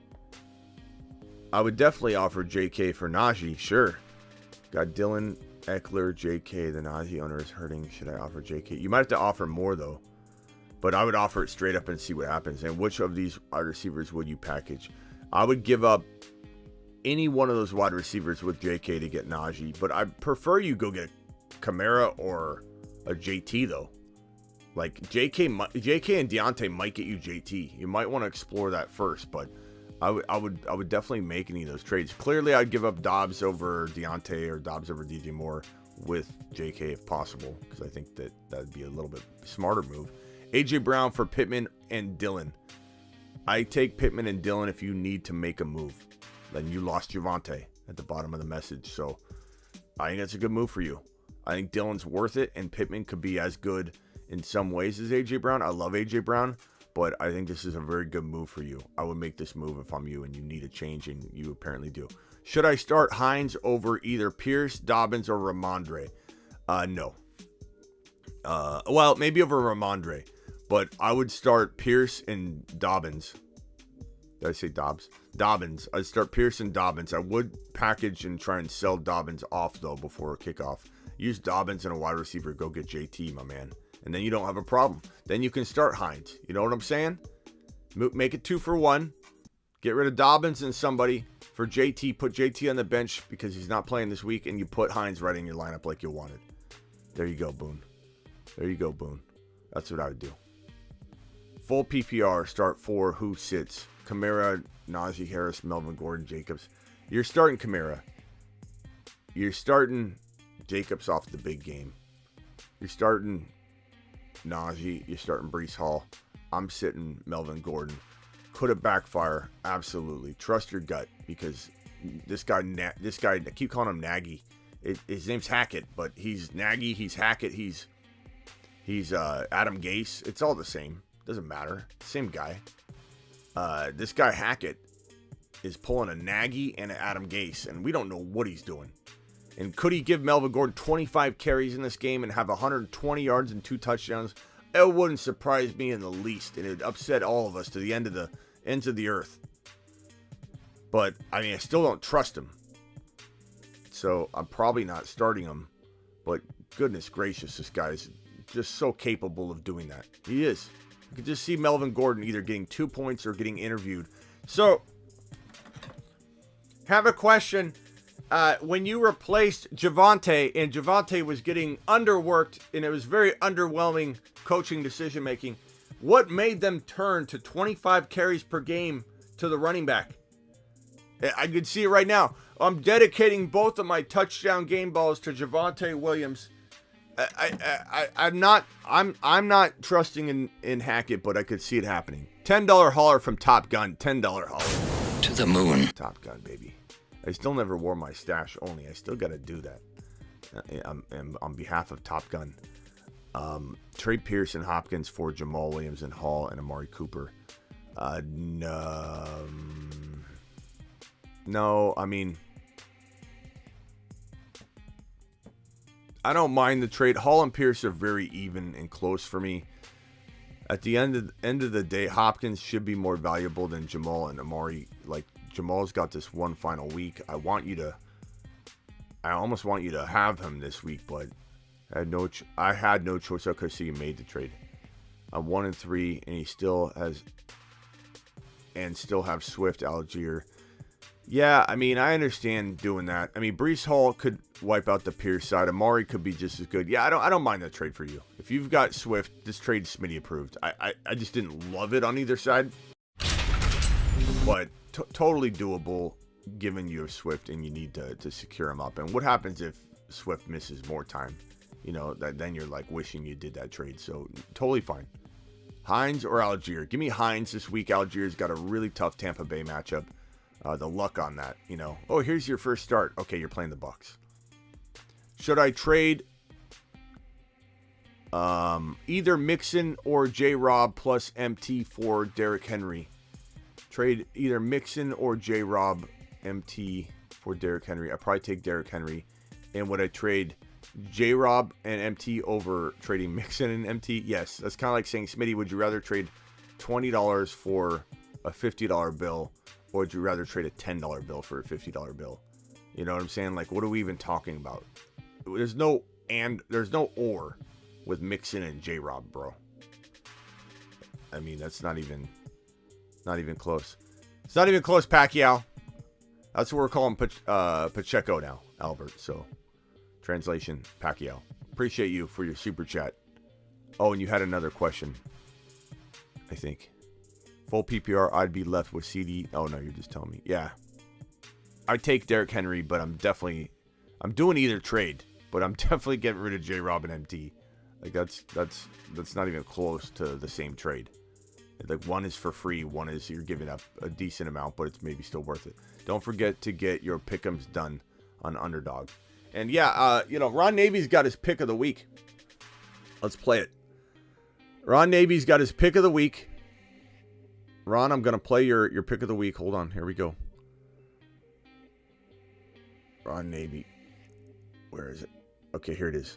I would definitely offer JK for Najee. Sure. Got Dylan Eckler, JK. The Najee owner is hurting. Should I offer JK? You might have to offer more, though. But I would offer it straight up and see what happens. And which of these wide receivers would you package? I would give up any one of those wide receivers with JK to get Najee, but I prefer you go get Kamara or a JT, though. JK and Deontay might get you JT. You might want to explore that first, but I would definitely make any of those trades. Clearly, I'd give up Dobbs over Deontay or Dobbs over DJ Moore with JK if possible, because I think that'd be a little bit smarter move. AJ Brown for Pittman and Dillon. I take Pittman and Dillon if you need to make a move. Then you lost Javonte at the bottom of the message. So I think that's a good move for you. I think Dillon's worth it, and Pittman could be as good in some ways as A.J. Brown. I love A.J. Brown, but I think this is a very good move for you. I would make this move if I'm you and you need a change, and you apparently do. Should I start Hines over either Pierce, Dobbins, or Ramondre? No. Well, maybe over Ramondre, but I would start Pierce and Dobbins. Did I say Dobbs? Dobbins. I'd start Pierce and Dobbins. I would package and try and sell Dobbins off, though, before kickoff. Use Dobbins and a wide receiver. Go get JT, my man. And then you don't have a problem. Then you can start Hines. You know what I'm saying? Make it 2 for 1. Get rid of Dobbins and somebody for JT. Put JT on the bench because he's not playing this week. And you put Hines right in your lineup like you wanted. There you go, Boone. There you go, Boone. That's what I would do. Full PPR. Start 4. Who sits? Kamara, Najee Harris, Melvin Gordon, Jacobs. You're starting Kamara. You're starting Jacobs off the big game. You're starting Najee. You're starting Breece Hall. I'm sitting Melvin Gordon. Could it backfire? Absolutely. Trust your gut, because this guy, I keep calling him Nagy. His name's Hackett, but he's Nagy. He's Hackett. He's Adam Gase. It's all the same. Doesn't matter. Same guy. This guy Hackett is pulling a Nagy and an Adam Gase, and we don't know what he's doing. And could he give Melvin Gordon 25 carries in this game and have 120 yards and 2 touchdowns? It wouldn't surprise me in the least, and it would upset all of us to the ends of the earth. But I mean, I still don't trust him, so I'm probably not starting him. But goodness gracious, this guy's just so capable of doing that. He is. You can just see Melvin Gordon either getting 2 points or getting interviewed. So, have a question. When you replaced Javonte, and Javonte was getting underworked, and it was very underwhelming coaching decision-making, what made them turn to 25 carries per game to the running back? I could see it right now. I'm dedicating both of my touchdown game balls to Javonte Williams. I'm not trusting in Hackett, but I could see it happening. $10 hauler from Top Gun. $10 hauler. To the moon. Top Gun, baby. I still never wore my stash only. I still got to do that. On behalf of Top Gun. Trade Pierce and Hopkins for Jamal Williams and Hall and Amari Cooper. No, I mean, I don't mind the trade. Hall and Pierce are very even and close for me. At the end of the day, Hopkins should be more valuable than Jamal and Amari. Like, Jamal's got this one final week. I almost want you to have him this week, but I had no choice. I could see he made the trade. I'm 1-3, and he still have Swift, Algier. Yeah, I mean, I understand doing that. I mean, Breece Hall could wipe out the Pierce side. Amari could be just as good. Yeah, I don't mind that trade for you. If you've got Swift, this trade is Smitty approved. I just didn't love it on either side, but totally doable given you have Swift and you need to secure him up. And what happens if Swift misses more time? You know, then you're like wishing you did that trade. So totally fine. Hines or Algier? Give me Hines this week. Algier's got a really tough Tampa Bay matchup. The luck on that, you know. Oh, here's your first start. Okay, you're playing the Bucs. Should I trade either Mixon or J-Rob plus MT for Derrick Henry? Trade either Mixon or J-Rob MT for Derrick Henry. I probably take Derrick Henry. And would I trade J-Rob and MT over trading Mixon and MT? Yes. That's kind of like saying, Smitty, would you rather trade $20 for a $50 bill? Or would you rather trade a $10 bill for a $50 bill? You know what I'm saying? Like, what are we even talking about? There's no or with Mixon and J-Rob, bro. I mean, that's not even close. It's not even close, Pacquiao. That's what we're calling Pacheco now, Albert. So, translation, Pacquiao. Appreciate you for your super chat. Oh, and you had another question, I think. Full PPR, I'd be left with CD. Oh, no, you're just telling me. Yeah. I'd take Derrick Henry, but I'm doing either trade, but I'm definitely getting rid of J-Rob and MT. Like, that's not even close to the same trade. Like, one is for free, one is you're giving up a decent amount, but it's maybe still worth it. Don't forget to get your pick'ems done on Underdog. And yeah, Ron Navy's got his pick of the week. Let's play it. Ron Navy's got his pick of the week. Ron, I'm going to play your pick of the week. Hold on. Here we go. Ron Navy. Where is it? Okay, here it is.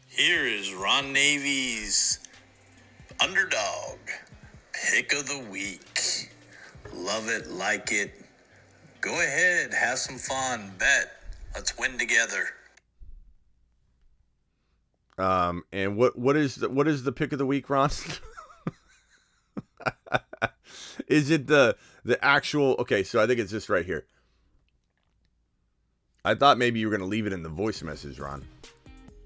Here is Ron Navy's Underdog Pick of the Week. Love it, like it. Go ahead, have some fun, bet. Let's win together. And what is the pick of the week, Ron? Is it the actual? Okay, so I think it's this right here. I thought maybe you were going to leave it in the voice message, Ron.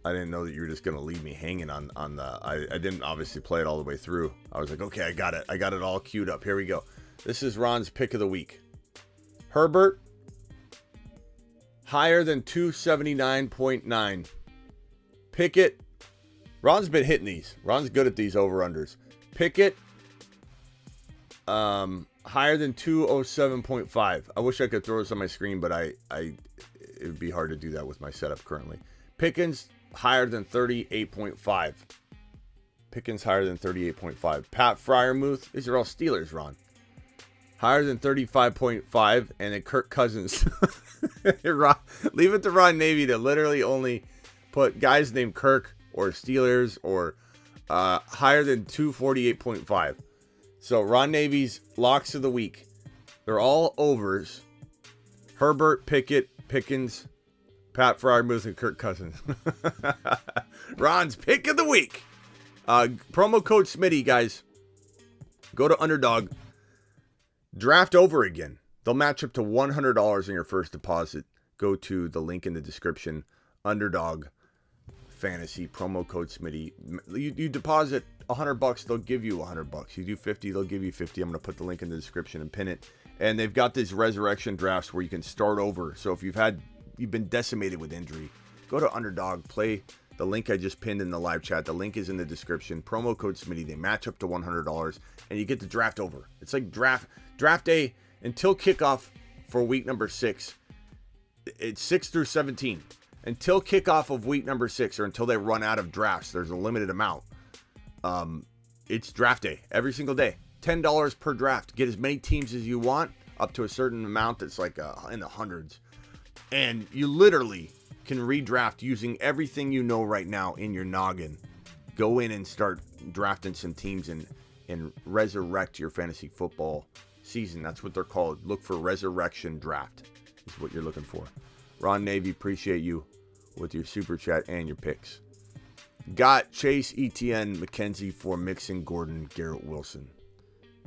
I didn't know that you were just going to leave me hanging on the... I didn't obviously play it all the way through. I was like, okay, I got it. I got it all queued up. Here we go. This is Ron's pick of the week. Herbert, higher than 279.9. Pickett. Ron's been hitting these. Ron's good at these over-unders. Pickett, higher than 207.5. I wish I could throw this on my screen, but it would be hard to do that with my setup currently. Pickens, higher than 38.5. Pickens higher than 38.5. Pat Freiermuth, these are all Steelers, Ron. Higher than 35.5. And then Kirk Cousins. Leave it to Ron Navy to literally only put guys named Kirk or Steelers or higher than 248.5. So Ron Navy's locks of the week. They're all overs. Herbert, Pickett, Pickens, Pat Freiermuth, and Kirk Cousins. Ron's pick of the week. Promo code Smitty, guys. Go to Underdog. Draft over again. They'll match up to $100 in your first deposit. Go to the link in the description. Underdog Fantasy. Promo code Smitty. You deposit $100, they'll give you $100. You do 50, they'll give you 50. I'm going to put the link in the description and pin it. And they've got these resurrection drafts where you can start over. So if you've been decimated with injury, go to Underdog, play the link I just pinned in the live chat. The link is in the description. Promo code Smitty. They match up to $100, and you get the draft over. It's like draft day until kickoff for week number 6. It's 6 through 17. Until kickoff of week number 6, or until they run out of drafts. There's a limited amount. It's draft day every single day. $10 per draft. Get as many teams as you want, up to a certain amount that's like in the hundreds. And you literally can redraft using everything you know right now in your noggin. Go in and start drafting some teams and resurrect your fantasy football season. That's what they're called. Look for resurrection draft is what you're looking for. Ron Navy, appreciate you with your super chat and your picks. Got Chase, Etienne, McKenzie for Mixon, Gordon, Garrett Wilson.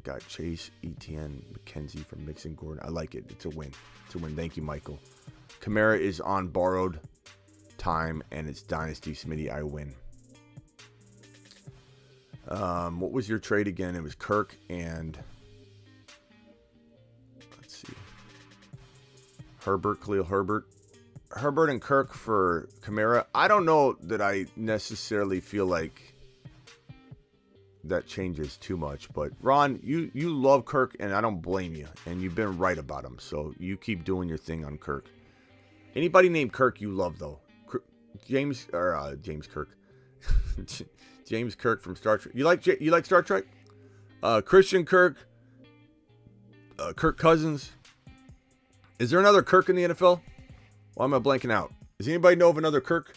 Got Chase, Etienne, McKenzie for Mixon, Gordon. I like it. It's a win. It's a win. Thank you, Michael. Kamara is on borrowed time, and it's Dynasty. Smitty, I win. What was your trade again? It was Kirk and... Let's see. Khalil Herbert. Herbert and Kirk for Kamara. I don't know that I necessarily feel like that changes too much. But, Ron, you love Kirk, and I don't blame you. And you've been right about him. So you keep doing your thing on Kirk. Anybody named Kirk you love, though. James Kirk. James Kirk from Star Trek. You like Star Trek? Christian Kirk. Kirk Cousins. Is there another Kirk in the NFL? Why am I blanking out? Does anybody know of another Kirk?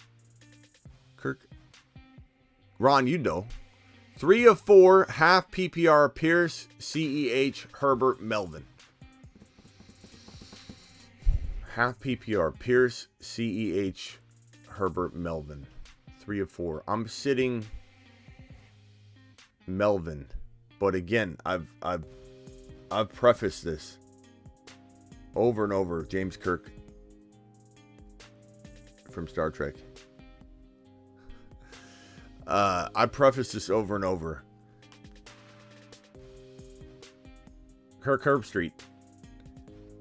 Ron, you know. 3 of 4, half PPR, Pierce, CEH, Herbert, Melvin. Half PPR, Pierce, CEH, Herbert, Melvin. 3 of 4. I'm sitting Melvin. But again, I've prefaced this over and over. James Kirk from Star Trek. I preface this over and over. Kirk Herbstreit.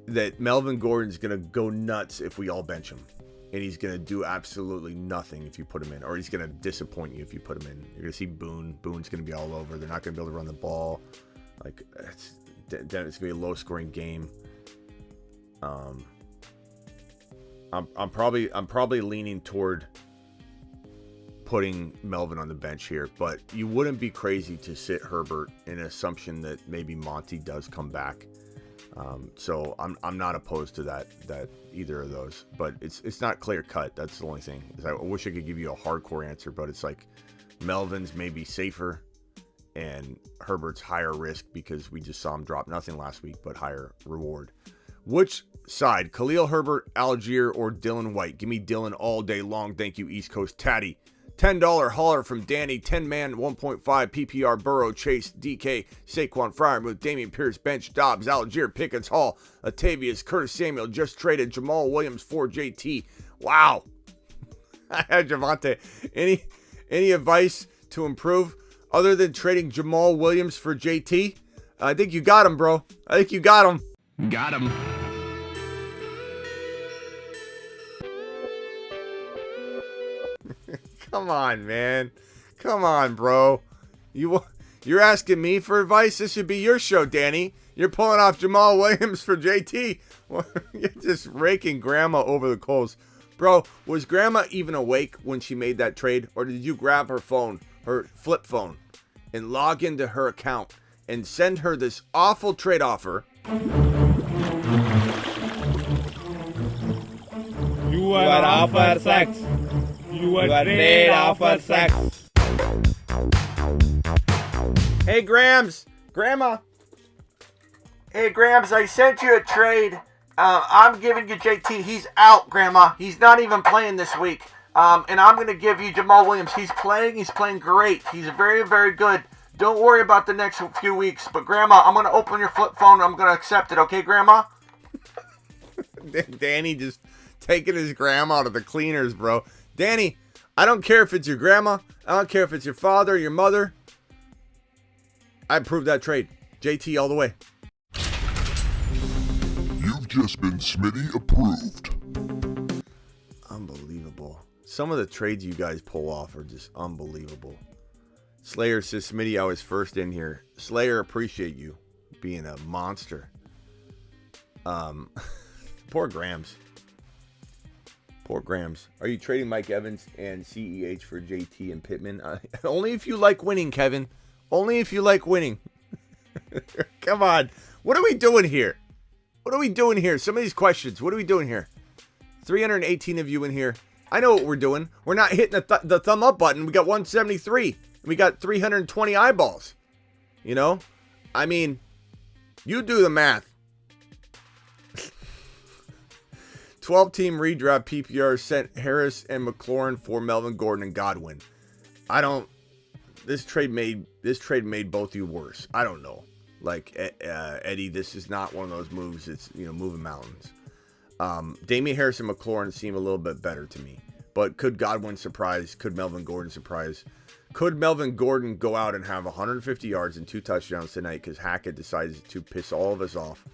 That Melvin Gordon's going to go nuts if we all bench him. And he's going to do absolutely nothing if you put him in. Or he's going to disappoint you if you put him in. You're going to see Boone. Boone's going to be all over. They're not going to be able to run the ball. Like, it's going to be a low-scoring game. I'm probably leaning toward putting Melvin on the bench here, but you wouldn't be crazy to sit Herbert in an assumption that maybe Monty does come back. So I'm not opposed to that either of those, but it's not clear cut. That's the only thing. I wish I could give you a hardcore answer, but it's like Melvin's maybe safer and Herbert's higher risk because we just saw him drop nothing last week, but higher reward. Which side? Khalil Herbert, Algier, or Dylan White? Give me Dylan all day long. Thank you, East Coast Tatty. $10 holler from Danny. 10-man, 1.5 PPR, Burrow, Chase, DK, Saquon, Fryermuth, Damian Pierce, Bench, Dobbs, Algier, Pickens, Hall, Latavius, Curtis Samuel, just traded Jamal Williams for JT. Wow. I had Javonte. Any advice to improve other than trading Jamal Williams for JT? I think you got him, bro. I think you got him. Got him. Come on, man. Come on, bro. You're asking me for advice? This should be your show, Danny. You're pulling off Jamal Williams for JT. You're just raking Grandma over the coals. Bro, was Grandma even awake when she made that trade? Or did you grab her phone, her flip phone, and log into her account and send her this awful trade offer? You are offer sex. You are trade offer sex. Hey, Grams. Grandma. Hey, Grams, I sent you a trade. I'm giving you JT. He's out, Grandma. He's not even playing this week. And I'm going to give you Jamal Williams. He's playing great. He's very, very good. Don't worry about the next few weeks. But, Grandma, I'm going to open your flip phone and I'm going to accept it. Okay, Grandma? Danny just taking his grandma to the cleaners, bro. Danny, I don't care if it's your grandma. I don't care if it's your father or your mother. I approve that trade. JT all the way. You've just been Smitty approved. Unbelievable. Some of the trades you guys pull off are just unbelievable. Slayer says, Smitty, I was first in here. Slayer, appreciate you being a monster. Poor Grams. Poor Grams. Are you trading Mike Evans and CEH for JT and Pittman? Only if you like winning, Kevin. Only if you like winning. Come on. What are we doing here? What are we doing here? Some of these questions. What are we doing here? 318 of you in here. I know what we're doing. We're not hitting the thumb up button. We got 173. and we got 320 eyeballs. You know? I mean, you do the math. 12-team redraft PPR sent Harris and McLaurin for Melvin Gordon and Godwin. This trade made both you worse. I don't know. Like, Eddie, this is not one of those moves. It's, moving mountains. Damian Harris and McLaurin seem a little bit better to me. But could Godwin surprise? Could Melvin Gordon surprise? Could Melvin Gordon go out and have 150 yards and 2 touchdowns tonight because Hackett decides to piss all of us off,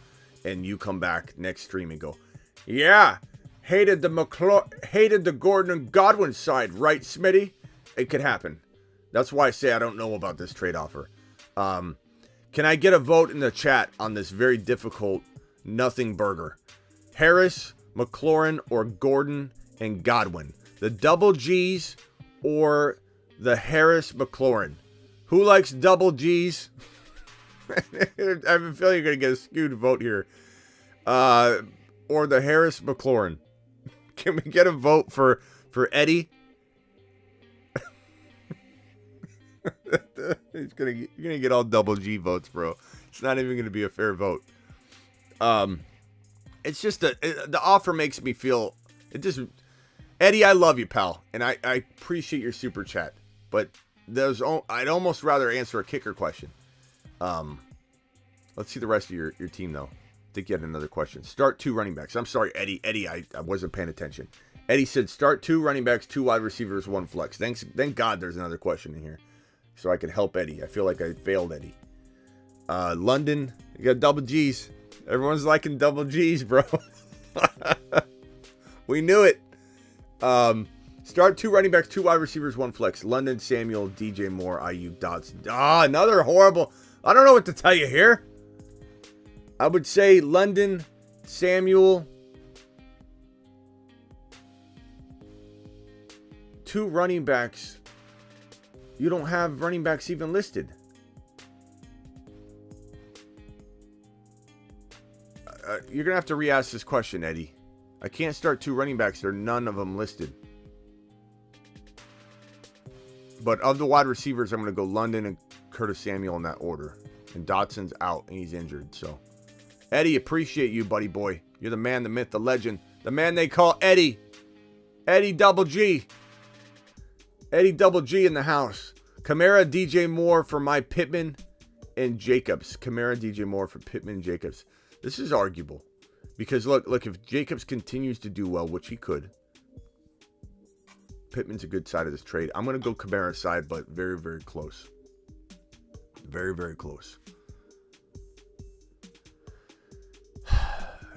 and you come back next stream and go, yeah, hated the Gordon and Godwin side, right, Smitty? It could happen. That's why I say I don't know about this trade offer. Can I get a vote in the chat on this very difficult nothing burger? Harris, McLaurin, or Gordon and Godwin? The double G's or the Harris McLaurin? Who likes double G's? I have a feeling you're going to get a skewed vote here. Or the Harris McLaurin. Can we get a vote for Eddie? You're gonna get all double G votes, bro. It's not even gonna be a fair vote. It's just the offer makes me feel it just. Eddie, I love you, pal, and I appreciate your super chat, but I'd almost rather answer a kicker question. Let's see the rest of your team though. I think you had another question. Start 2 running backs. I'm sorry, Eddie. I wasn't paying attention. Eddie said start 2 running backs, 2 wide receivers, 1 flex. Thank God there's another question in here, so I can help Eddie. I feel like I failed Eddie. London, you got double G's. Everyone's liking double G's, bro. We knew it. Start 2 running backs, 2 wide receivers, 1 flex. London, Samuel, DJ Moore, IU, Dotson. Another horrible. I don't know what to tell you here. I would say London, Samuel, 2 running backs. You don't have running backs even listed. You're going to have to re-ask this question, Eddie. I can't start 2 running backs. There are none of them listed. But of the wide receivers, I'm going to go London and Curtis Samuel in that order. And Dotson's out, and he's injured. So, Eddie, appreciate you, buddy boy. You're the man, the myth, the legend. The man they call Eddie. Eddie Double G. Eddie Double G in the house. Kamara, DJ Moore for my Pittman and Jacobs. Kamara, DJ Moore for Pittman and Jacobs. This is arguable. Because, look, if Jacobs continues to do well, which he could, Pittman's a good side of this trade. I'm going to go Kamara's side, but very, very close. Very, very close.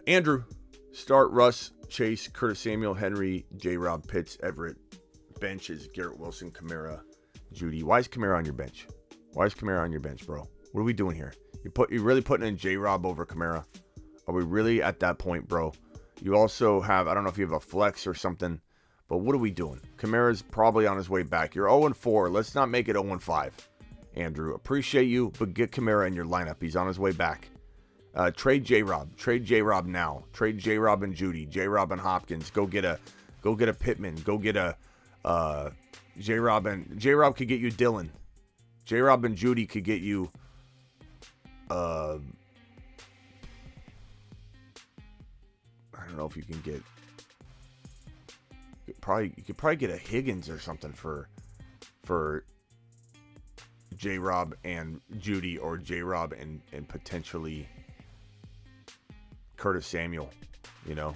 Andrew, start Russ, Chase, Curtis Samuel, Henry, J-Rob, Pitts, Everett. Benches, Garrett Wilson, Kamara, Judy. Why is Kamara on your bench? Why is Kamara on your bench, bro? What are we doing here? You really putting in J-Rob over Kamara? Are we really at that point, bro? You also have, I don't know if you have a flex or something, but what are we doing? Kamara's probably on his way back. You're 0-4. Let's not make it 0-5. Andrew, appreciate you, but get Kamara in your lineup. He's on his way back. Trade J-Rob. Trade J-Rob now. Trade J-Rob and Judy. J-Rob and Hopkins. Go get a Pittman. Go get a J-Rob could get you Dylan. J-Rob and Judy could get you I don't know if you can get you could probably get a Higgins or something for J-Rob and Judy, or J-Rob and potentially Curtis Samuel, you know.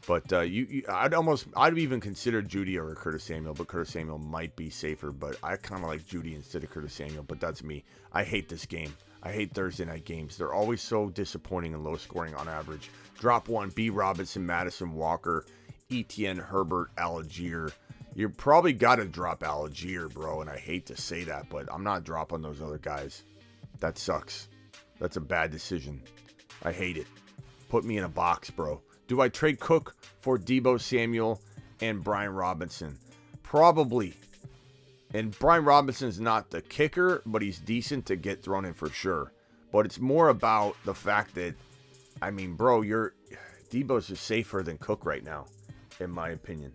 But I'd even consider Judy over Curtis Samuel, but Curtis Samuel might be safer. But I kind of like Judy instead of Curtis Samuel, but that's me. I hate this game. I hate Thursday night games. They're always so disappointing and low scoring on average. Drop 1, B. Robinson, Madison, Walker, Etienne, Herbert, Algier. You probably got to drop Algier, bro, and I hate to say that, but I'm not dropping those other guys. That sucks. That's a bad decision. I hate it. Put me in a box, bro. Do I trade Cook for Deebo Samuel and Brian Robinson? Probably. And Brian Robinson's not the kicker, but he's decent to get thrown in for sure. But it's more about the fact that, I mean, bro, Deebo's just safer than Cook right now, in my opinion.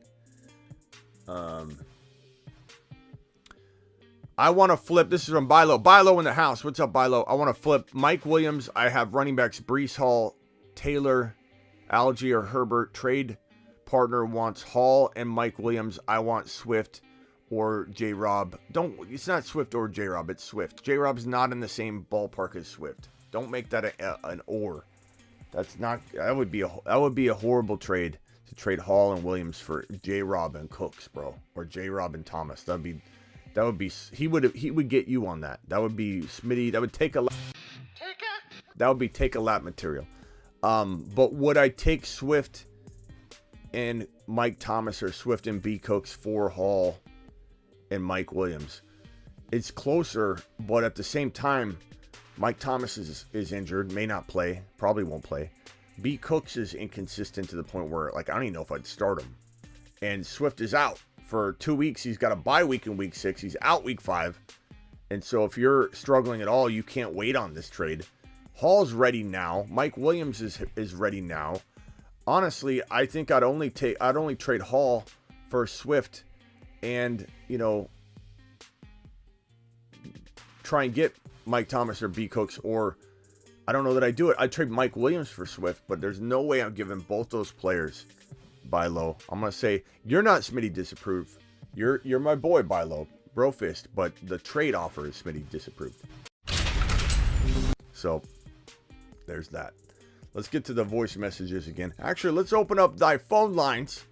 I want to flip. This is from Bilo. Bilo in the house. What's up, Bilo? I want to flip Mike Williams. I have running backs Brees Hall, Taylor, Algie, or Herbert. Trade partner wants Hall and Mike Williams. I want Swift or J-Rob. It's not Swift or J-Rob. It's Swift. J-Rob's not in the same ballpark as Swift. Don't make that an or. That would be a horrible trade to trade Hall and Williams for J-Rob and Cooks, bro, or J-Rob and Thomas. He would get you on that. That would be Smitty. That would take a lap material. But would I take Swift and Mike Thomas or Swift and B Cooks for Hall and Mike Williams? It's closer, but at the same time, Mike Thomas is injured, may not play, probably won't play. B Cooks is inconsistent to the point where, like, I don't even know if I'd start him. And Swift is out for 2 weeks. He's got a bye week in week 6. He's out week 5. And so if you're struggling at all, you can't wait on this trade. Hall's ready now. Mike Williams is ready now. Honestly, I think I'd only trade Hall for Swift and, try and get Mike Thomas or B Cooks, or I don't know that I do it. I'd trade Mike Williams for Swift, but there's no way I'm giving both those players buy low. I'm going to say, you're not Smitty disapproved. You're my boy, buy low, Brofist, but the trade offer is Smitty disapproved. So there's that. Let's get to the voice messages again. Actually, let's open up thy phone lines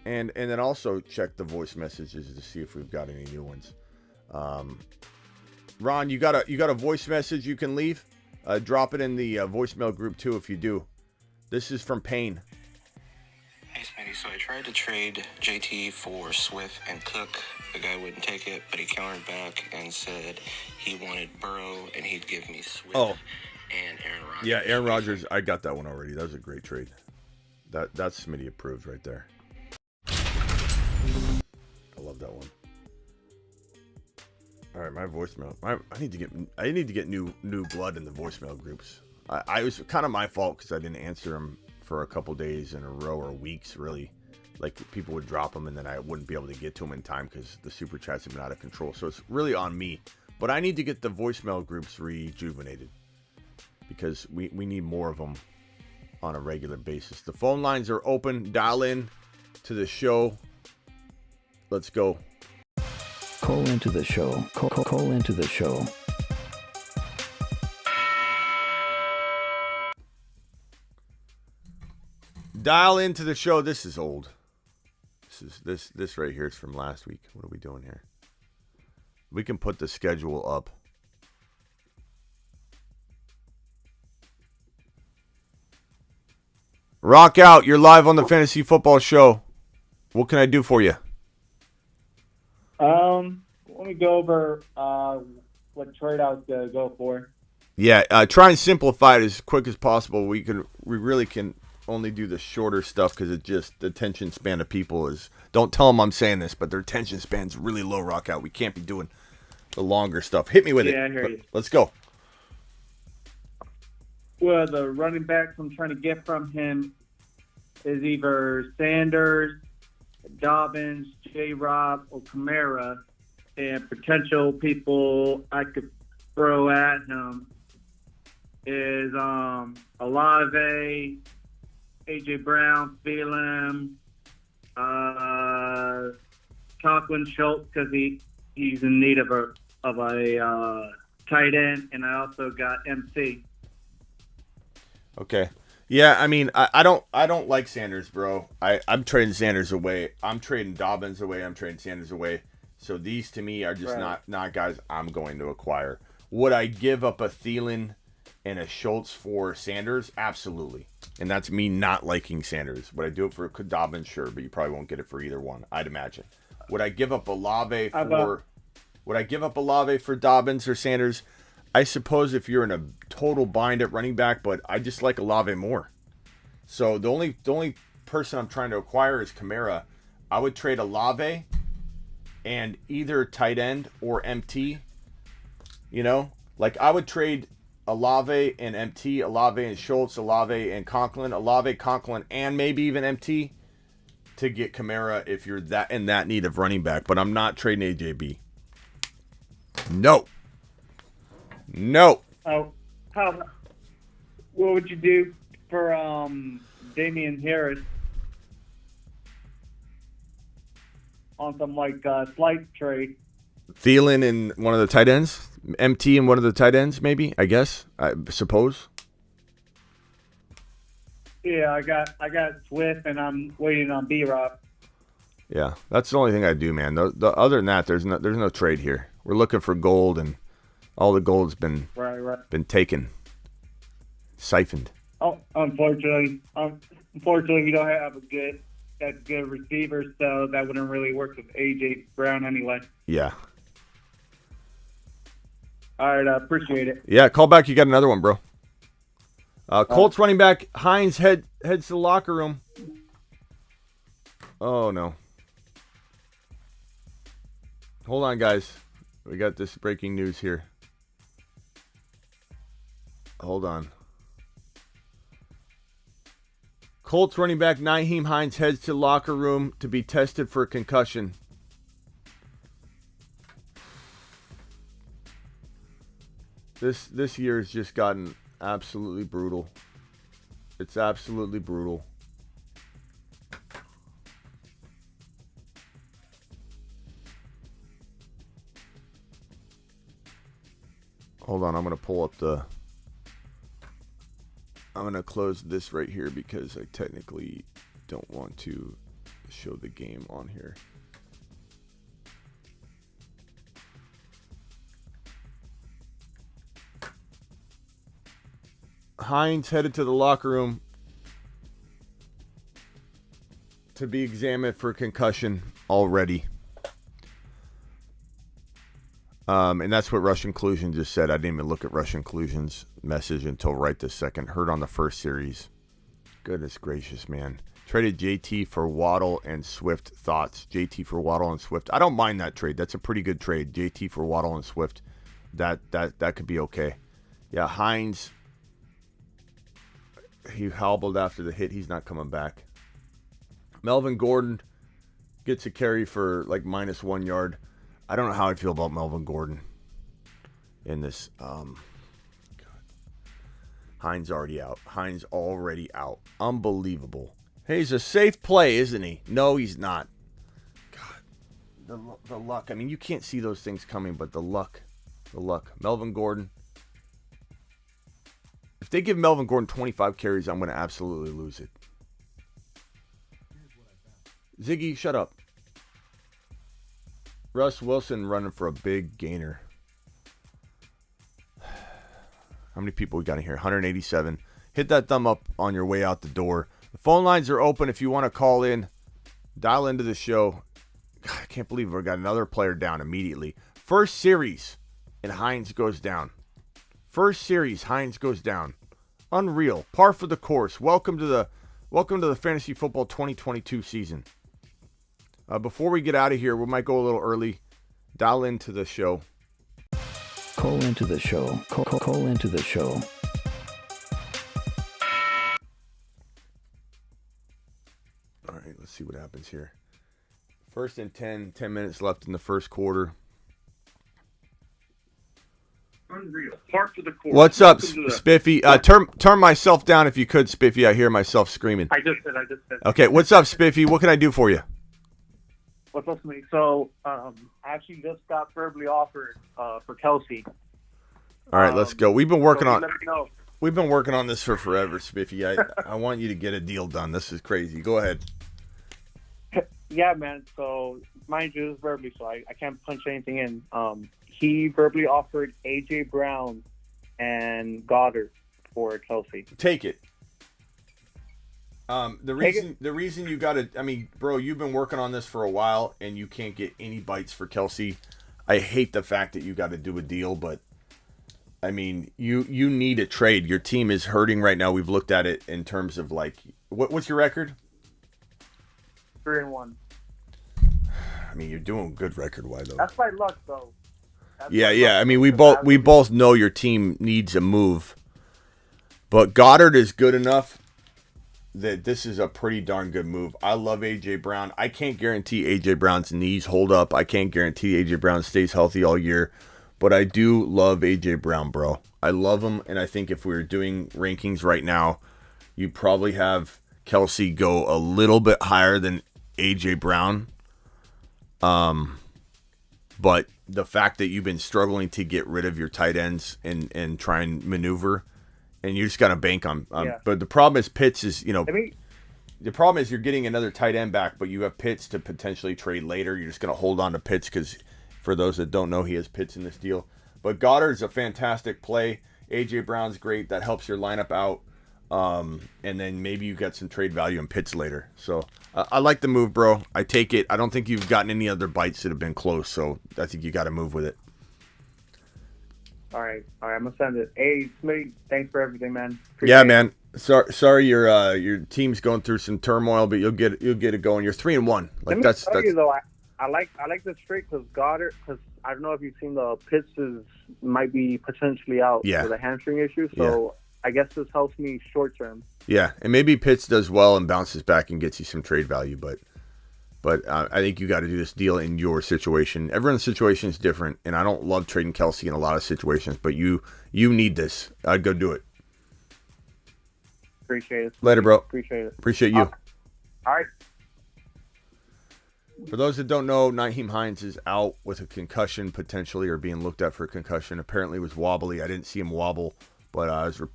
and then also check the voice messages to see if we've got any new ones. Ron, you got a voice message you can leave? Drop it in the voicemail group too if you do. This is from Payne. Hey Smitty, so I tried to trade JT for Swift and Cook. The guy wouldn't take it, but he countered back and said he wanted Burrow and he'd give me Swift and Aaron Rodgers. Yeah, Aaron Rodgers, I got that one already. That was a great trade. That's Smitty approved right there. I love that one. All right, my voicemail. I need to get new blood in the voicemail groups. I was kind of my fault because I didn't answer them for a couple days in a row or weeks, really. Like, people would drop them and then I wouldn't be able to get to them in time because the super chats have been out of control. So it's really on me. But I need to get the voicemail groups rejuvenated because we need more of them on a regular basis. The phone lines are open. Dial in to the show. Let's go. Call into the show. Call into the show. Dial into the show. This is old. This right here is from last week. What are we doing here? We can put the schedule up. Rock out. You're live on the Fantasy Football Show. What can I do for you? Let me go over what trade I was going to go for. Yeah, try and simplify it as quick as possible. We really can only do the shorter stuff because the attention span of people is, don't tell them I'm saying this, but their attention span's really low, Rock out. We can't be doing the longer stuff. Hit me with it. Yeah, I hear you. Let's go. Well, the running backs I'm trying to get from him is either Sanders, Dobbins, J-Rob, or Kamara, and potential people I could throw at him is Olave, A.J. Brown, Phelan, Conklin, Schultz, because he's in need of a tight end, and I also got MC. Okay. Yeah, I mean, I don't like Sanders, bro. I'm trading Sanders away. I'm trading Dobbins away. I'm trading Sanders away. So these to me are just not guys I'm going to acquire. Would I give up a Thielen and a Schultz for Sanders? Absolutely. And that's me not liking Sanders. Would I do it for Dobbins? Sure, but you probably won't get it for either one, I'd imagine. Would I give up Olave for Dobbins or Sanders? I suppose if you're in a total bind at running back, but I just like Olave more. So the only person I'm trying to acquire is Kamara. I would trade Olave and either tight end or MT. Like I would trade Olave and MT, Olave and Schultz, Olave and Conklin, Olave, Conklin, and maybe even MT to get Kamara if you're that in that need of running back, but I'm not trading AJB. No. Oh, what would you do for Damian Harris on some slight trade? Thielen and one of the tight ends, MT and one of the tight ends, maybe. I guess. I suppose. Yeah, I got Swift, and I'm waiting on B-Rob. Yeah, that's the only thing I do, man. The other than that, there's no trade here. We're looking for gold, and all the gold's been been taken, siphoned. Oh, unfortunately, we don't have a good receiver, so that wouldn't really work with AJ Brown anyway. Yeah. All right, appreciate it. Yeah, call back. You got another one, bro. Colts running back Hines heads to the locker room. Oh, no. Hold on, guys. We got this breaking news here. Hold on. Colts running back Nyheim Hines heads to the locker room to be tested for a concussion. This year has just gotten absolutely brutal. It's absolutely brutal. Hold on, I'm going to pull up I'm going to close this right here because I technically don't want to show the game on here. Hines headed to the locker room to be examined for concussion already. And that's what Russian Collusion just said. I didn't even look at Russian Collusion's message until right this second. Heard on the first series. Goodness gracious, man. Traded JT for Waddle and Swift. Thoughts? JT for Waddle and Swift. I don't mind that trade. That's a pretty good trade. JT for Waddle and Swift. That could be okay. Yeah, Hines. He hobbled after the hit. He's not coming back. Melvin Gordon gets a carry for like -1 yard. I don't know how I feel about Melvin Gordon in this. Hines already out. Unbelievable. Hey, he's a safe play, isn't he? No, he's not. God, the luck. I mean, you can't see those things coming, but the luck. Melvin Gordon. If they give Melvin Gordon 25 carries, I'm going to absolutely lose it. Ziggy, shut up. Russ Wilson running for a big gainer. How many people we got in here? 187. Hit that thumb up on your way out the door. The phone lines are open if you want to call in. Dial into the show. God, I can't believe we got another player down immediately. First series, and Hines goes down. First series, Hines goes down. Unreal. Par for the course. Welcome to the Fantasy Football 2022 season. Before we get out of here, we might go a little early. Dial into the show. Call into the show. Call into the show. All right, let's see what happens here. First and 10 minutes left in the first quarter. Unreal. Part for the course. What's up, Spiffy? Turn myself down if you could, Spiffy. I hear myself screaming. I just did. Okay, what's up, Spiffy? What can I do for you? What's up to me? So, I actually just got verbally offered for Kelsey. All right, let's go. We've been working on. Let me know. We've been working on this for forever, Spiffy. I want you to get a deal done. This is crazy. Go ahead. Yeah, man. So, mind you, this is verbally, so I can't punch anything in. He verbally offered AJ Brown and Goddard for Kelsey. Take it. The reason you got to, I mean, bro, you've been working on this for a while and you can't get any bites for Kelsey. I hate the fact that you got to do a deal, but I mean, you need a trade. Your team is hurting right now. We've looked at it in terms of like, what's your record? 3-1. I mean, you're doing good record-wise though. That's my luck, though. Yeah. I mean, we both know your team needs a move, but Goddard is good enough that this is a pretty darn good move. I love A.J. Brown. I can't guarantee A.J. Brown's knees hold up. I can't guarantee A.J. Brown stays healthy all year. But I do love A.J. Brown, bro. I love him, and I think if we were doing rankings right now, you'd probably have Kelsey go a little bit higher than A.J. Brown. But the fact that you've been struggling to get rid of your tight ends and try and maneuver, and you just got to bank on. But the problem is Pitts is, the problem is you're getting another tight end back, but you have Pitts to potentially trade later. You're just going to hold on to Pitts because, for those that don't know, he has Pitts in this deal. But Goddard's a fantastic play. A.J. Brown's great. That helps your lineup out. And then maybe you get some trade value in Pitts later. So I like the move, bro. I take it. I don't think you've gotten any other bites that have been close, so I think you got to move with it. All right. I'm gonna send it. Hey, Smitty, thanks for everything, man. Yeah, man. Sorry, your team's going through some turmoil, but you'll get it going. You're 3-1. Like Let me tell you though, I like this trade because Goddard. Because I don't know if you've seen the Pitts might be potentially out with a hamstring issue. So I guess this helps me short term. Yeah, and maybe Pitts does well and bounces back and gets you some trade value, but I think you got to do this deal in your situation. Everyone's situation is different, and I don't love trading Kelsey in a lot of situations, but you need this. I'd go do it. Appreciate it. Later, bro. Appreciate it. Appreciate you. All right. For those that don't know, Nyheim Hines is out with a concussion potentially, or being looked at for a concussion. Apparently, it was wobbly. I didn't see him wobble, but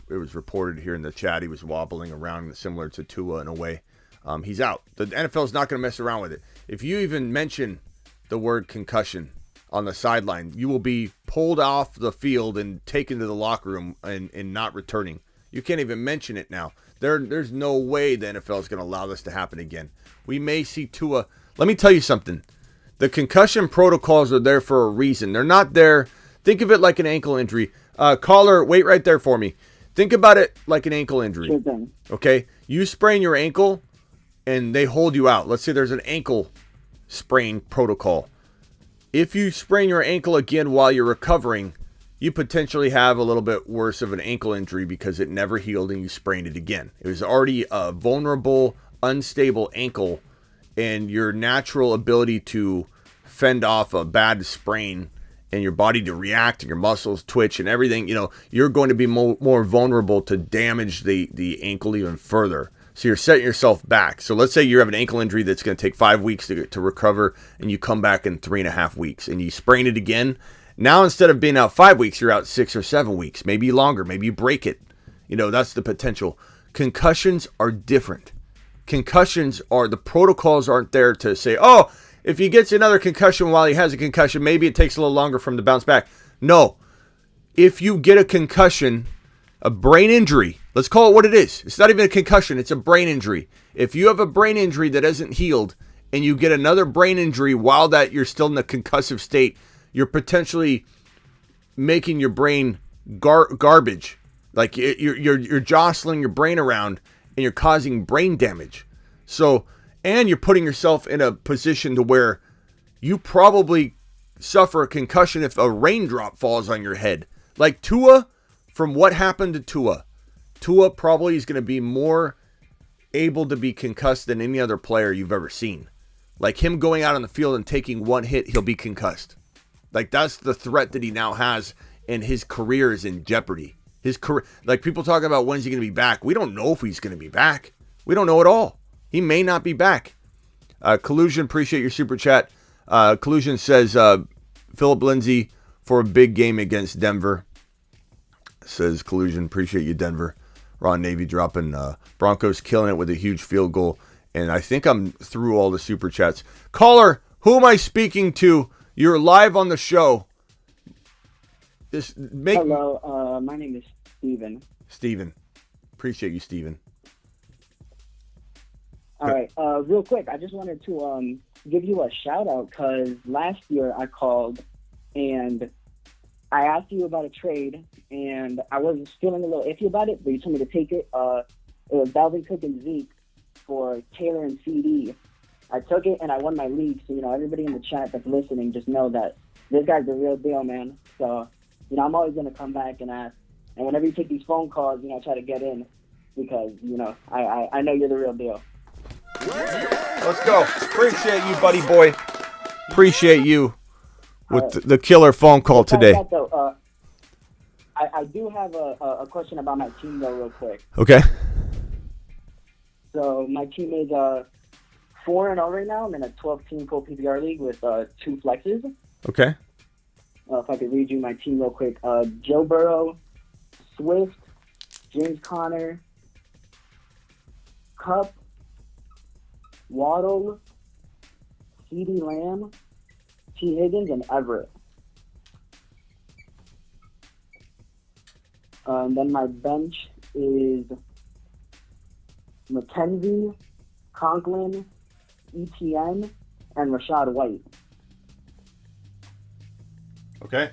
it was reported here in the chat he was wobbling around, similar to Tua in a way. He's out. The NFL is not going to mess around with it. If you even mention the word concussion on the sideline, you will be pulled off the field and taken to the locker room and not returning. You can't even mention it now. There's no way the NFL is going to allow this to happen again. We may see Tua. Let me tell you something. The concussion protocols are there for a reason. They're not there. Think of it like an ankle injury. Caller, wait right there for me. Think about it like an ankle injury. Sure thing. Okay? You sprain your ankle and they hold you out. Let's say there's an ankle sprain protocol. If you sprain your ankle again while you're recovering, you potentially have a little bit worse of an ankle injury because it never healed and you sprained it again. It was already a vulnerable, unstable ankle, and your natural ability to fend off a bad sprain and your body to react and your muscles twitch and everything, you're going to be more vulnerable to damage the ankle even further. So you're setting yourself back. So let's say you have an ankle injury that's going to take 5 weeks to recover, and you come back in 3.5 weeks, and you sprain it again. Now, instead of being out 5 weeks, you're out 6 or 7 weeks, maybe longer. Maybe you break it. That's the potential. Concussions are different. The protocols aren't there to say, oh, if he gets another concussion while he has a concussion, maybe it takes a little longer for him to bounce back. No. If you get a concussion, a brain injury, let's call it what it is. It's not even a concussion. It's a brain injury. If you have a brain injury that isn't healed and you get another brain injury while that you're still in the concussive state, you're potentially making your brain garbage. Like you're jostling your brain around and you're causing brain damage. So, and you're putting yourself in a position to where you probably suffer a concussion if a raindrop falls on your head. Like Tua, from what happened to Tua probably is going to be more able to be concussed than any other player you've ever seen. Like him going out on the field and taking one hit, he'll be concussed. Like that's the threat that he now has, and his career is in jeopardy. His career, like people talking about when's he going to be back. We don't know if he's going to be back. We don't know at all. He may not be back. Collusion, appreciate your super chat. Collusion says Philip Lindsay for a big game against Denver. Says Collusion, appreciate you, Denver. Ron Navy dropping Broncos killing it with a huge field goal. And I think I'm through all the super chats. Caller, who am I speaking to? You're live on the show. Hello, my name is Steven. Steven. Appreciate you, Steven. All right, real quick, I just wanted to give you a shout out because last year I called and I asked you about a trade and I was feeling a little iffy about it, but you told me to take it. It was Dalvin Cook and Zeke for Taylor and CD. I took it and I won my league. So, everybody in the chat that's listening, just know that this guy's the real deal, man. So, I'm always going to come back and ask. And whenever you take these phone calls, I try to get in. because I know you're the real deal. Let's go. Appreciate you, buddy boy. Appreciate you with the killer phone call today. That, though, I do have a question about my team, though, real quick. Okay. So my team is 4-0 right now. I'm in a 12-team full PPR league with 2 flexes. Okay. If I could read you my team real quick. Joe Burrow, Swift, James Conner, Cup, Waddle, CeeDee Lamb, T. Higgins, and Everett. And then my bench is McKenzie, Conklin, ETN, and Rashad White. Okay.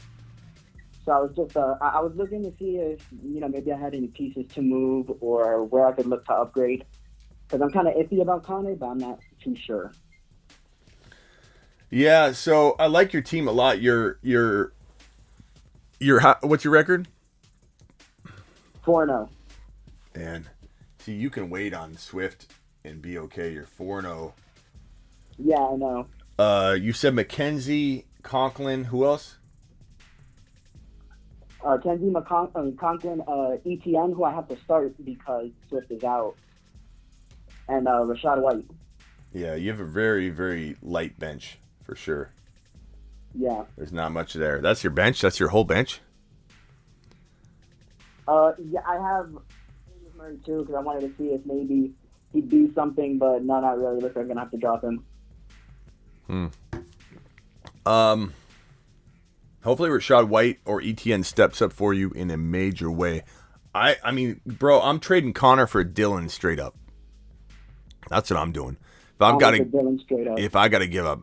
So I was just I was looking to see if maybe I had any pieces to move or where I could look to upgrade, because I'm kind of iffy about Connor, but I'm not too sure. Yeah, so I like your team a lot. What's your record? 4-0. And see, you can wait on Swift and be okay. You're 4-0. Yeah, I know. You said McKenzie, Conklin. Who else? Kenzie Conklin, ETN, who I have to start because Swift is out, and Rashad White. Yeah, you have a very, very light bench for sure. Yeah. There's not much there. That's your bench? That's your whole bench? Yeah, I have Murray too because I wanted to see if maybe he'd do something, but no, not really. Looks like I'm gonna have to drop him. Hopefully Rashad White or ETN steps up for you in a major way. I mean, bro, I'm trading Connor for Dylan straight up. That's what I'm doing. If I got to give up,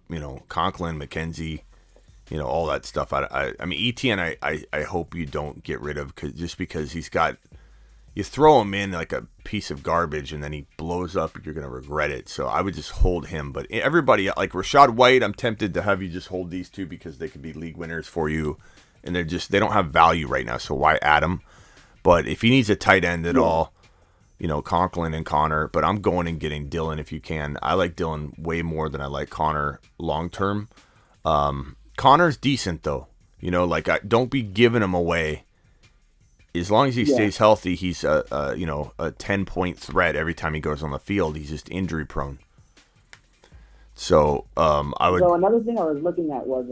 Conklin, McKenzie, all that stuff. I mean, ETN, I hope you don't get rid of because he's got. You throw him in like a piece of garbage and then he blows up. You're gonna regret it. So I would just hold him. But everybody like Rashad White, I'm tempted to have you just hold these two because they could be league winners for you, and they don't have value right now. So why add them? But if he needs a tight end at all, Conklin and Connor. But I'm going and getting Dylan if you can. I like Dylan way more than I like Connor long term. Connor's decent though. Don't be giving him away. As long as he stays healthy, he's a 10-point threat every time he goes on the field. He's just injury prone. So I would. So another thing I was looking at was